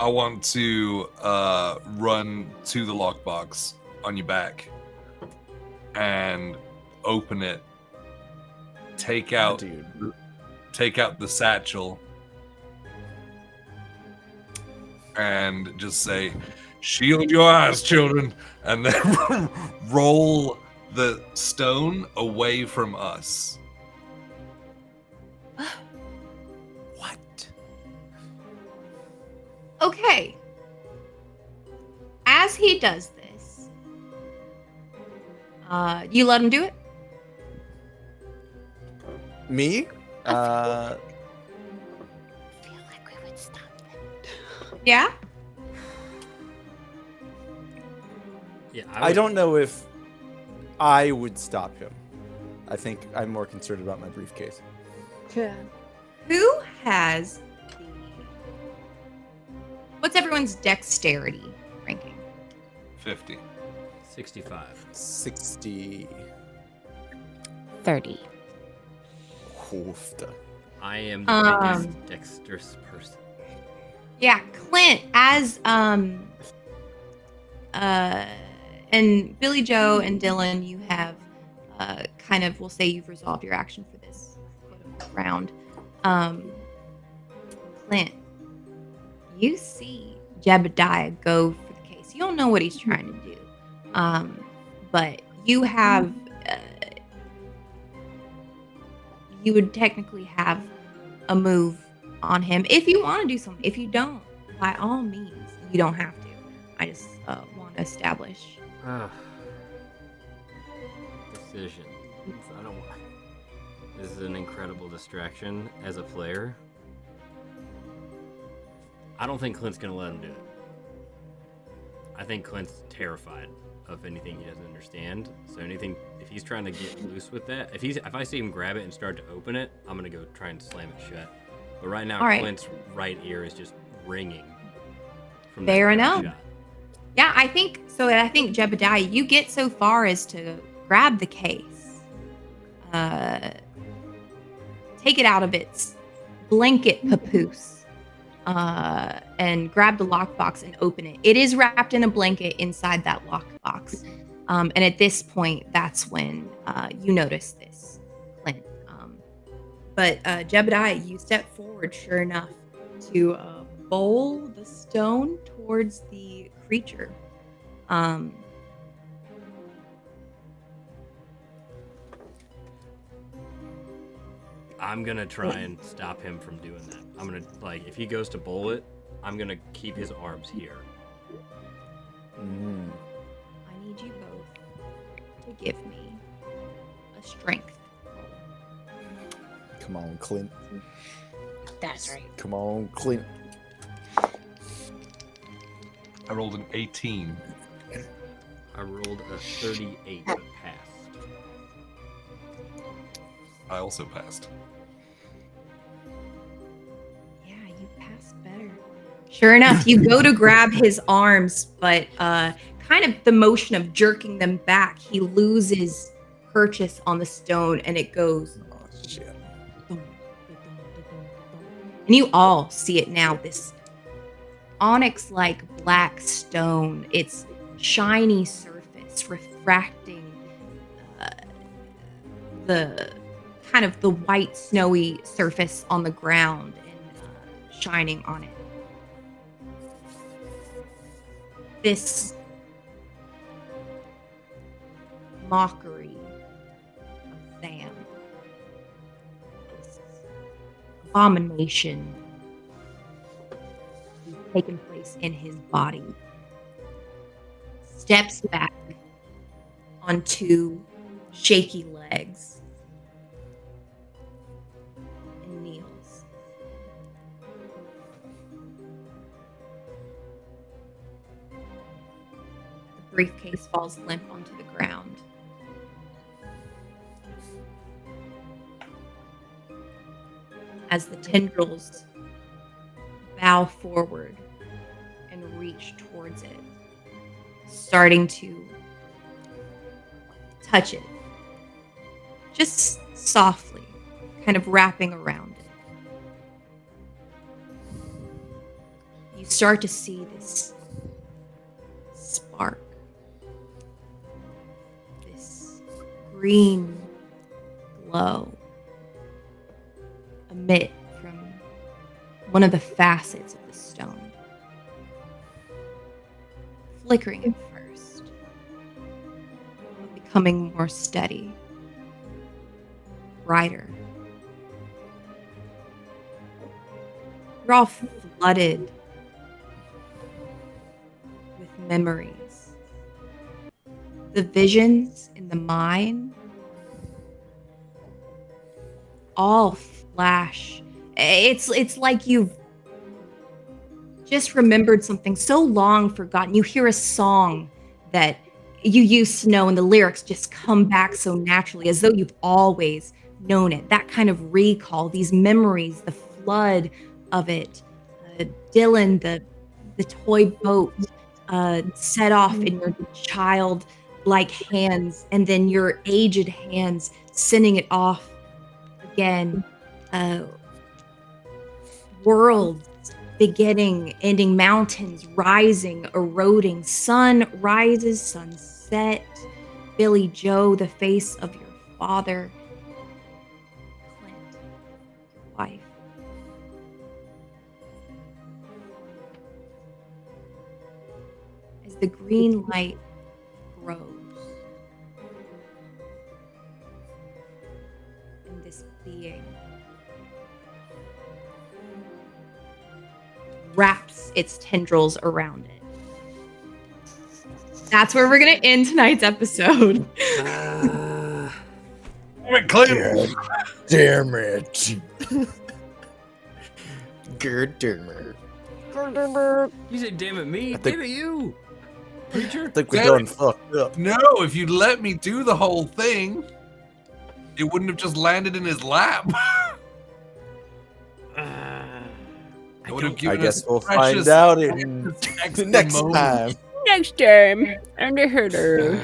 I want to run to the lockbox on your back and open it. Take out the satchel and just say, "Shield your eyes, children," and then roll the stone away from us. What? Okay. As he does this, you let him do it? Me? I feel like we would stop them. Yeah? Yeah, I don't know if I would stop him. I think I'm more concerned about my briefcase. Yeah. Who has the... What's everyone's dexterity ranking? 50. 65. 60. 30. Hoofda. I am the biggest dexterous person. Yeah, Clint, as and Billy Joe and Dylan, you have kind of, we'll say you've resolved your action for this round. Clint, you see Jebediah go for the case. You don't know what he's trying to do, but you have you would technically have a move on him if you want to do something. If you don't, by all means, you don't have to. I just want to establish. Decision. I don't want. This is an incredible distraction as a player. I don't think Clint's gonna let him do it. I think Clint's terrified of anything he doesn't understand. So anything, if he's trying to get loose with that, if I see him grab it and start to open it, I'm gonna go try and slam it shut. But right now, All right. Clint's right ear is just ringing. From Fair that enough. shot. Yeah, I think so. I think Jebediah, you get so far as to grab the case, take it out of its blanket papoose, and grab the lockbox and open it. It is wrapped in a blanket inside that lockbox, and at this point, that's when you notice this, Clint. But Jebediah, you step forward, sure enough, to bowl the stone towards the creature. I'm gonna try and stop him from doing that. I'm gonna, if he goes to bowl it, I'm gonna keep his arms here. I need you both to give me a strength. Come on, Clint. That's right. Come on, Clint. I rolled an 18. I rolled a 38, but passed. I also passed. Yeah, you pass better. Sure enough, you go to grab his arms, but kind of the motion of jerking them back, he loses purchase on the stone and it goes. Oh, shit. And you all see it now, this onyx-like black stone, its shiny surface refracting the kind of the white snowy surface on the ground and shining on it. This mockery of Sam, this abomination taking place in his body, steps back on two shaky legs and kneels. briefcase falls limp onto the ground. As the tendrils bow forward and reach towards it, starting to touch it, just softly, kind of wrapping around it. You start to see this spark, this green glow emit from one of the facets of the stone, flickering at first, but becoming more steady, brighter. You're all flooded with memories. The visions in the mind all flash. It's like you've just remembered something so long forgotten. You hear a song that you used to know and the lyrics just come back so naturally as though you've always known it. That kind of recall, these memories, the flood of it. Dylan, the toy boat set off in your child-like hands, and then your aged hands sending it off again. Worlds beginning, ending, mountains rising, eroding, sun rises, sun set. Billy Joe, the face of your father. Clint, your wife. As the green light grows, and this being wraps its tendrils around it. That's where we're going to end tonight's episode. Clint. Damn it. Good damn it. You said, damn it, me. I think- Damn it, you. Preacher. I think we're Damn done it. fucked up. No, if you'd let me do the whole thing, it wouldn't have just landed in his lap. It would have I given guess us we'll precious find out in text the next moment. time. Next time, under herder. Hey,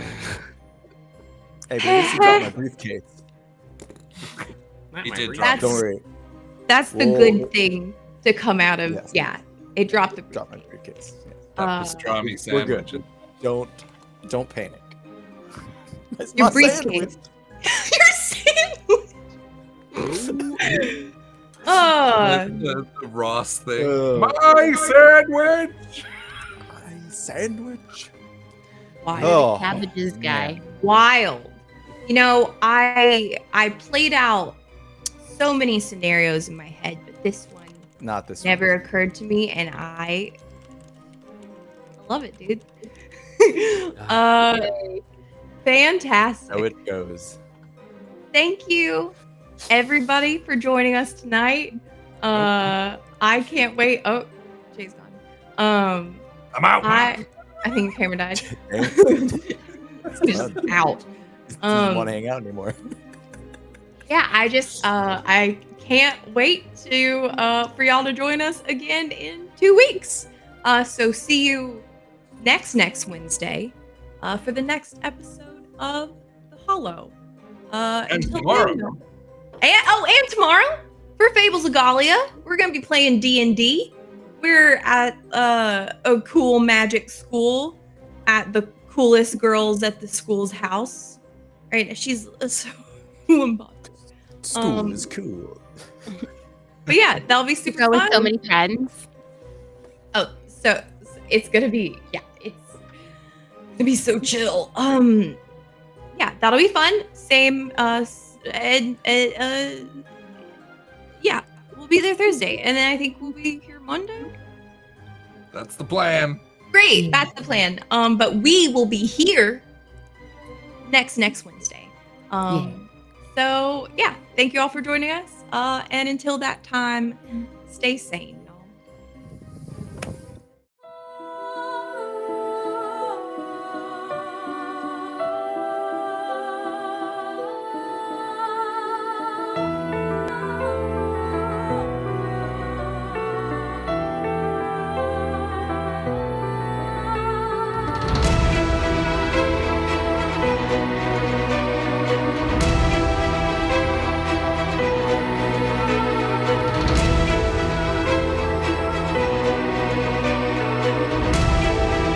but at least you got my briefcase. Not He my did brief. drop Don't worry. That's the Whoa. good thing to come out of. Yes. Yeah, it dropped the Drop my briefcase. Yeah. That pastrami We're good. sandwich. Don't panic. It's Your my briefcase. sandwich. Your sandwich. The Ross thing. My sandwich. My sandwich. Wild. Oh, Cabbages guy. Wild. You know, I played out so many scenarios in my head, but this one Not this never one. occurred to me, and I love it, dude. Fantastic. So it goes. Thank you, everybody, for joining us tonight. I can't wait. Oh, Jay's gone. I'm out. I think the camera died. It's just out. Doesn't want to hang out anymore. Yeah, I can't wait to for y'all to join us again in 2 weeks. So see you next Wednesday for the next episode of The Hollow. And Until tomorrow. then, and tomorrow for Fables of Gallia, we're gonna be playing D&D. We're at a cool magic school at the coolest girls at the school's house. Right? She's so School is cool. But yeah, that'll be super Girl with fun. so many friends. Oh, so it's gonna be it's gonna be so chill. Yeah, that'll be fun. Same yeah, we'll be there Thursday, and then I think we'll be here Monday. That's the plan. Great, that's the plan. But we will be here next Wednesday. So yeah, thank you all for joining us. And until that time, stay sane.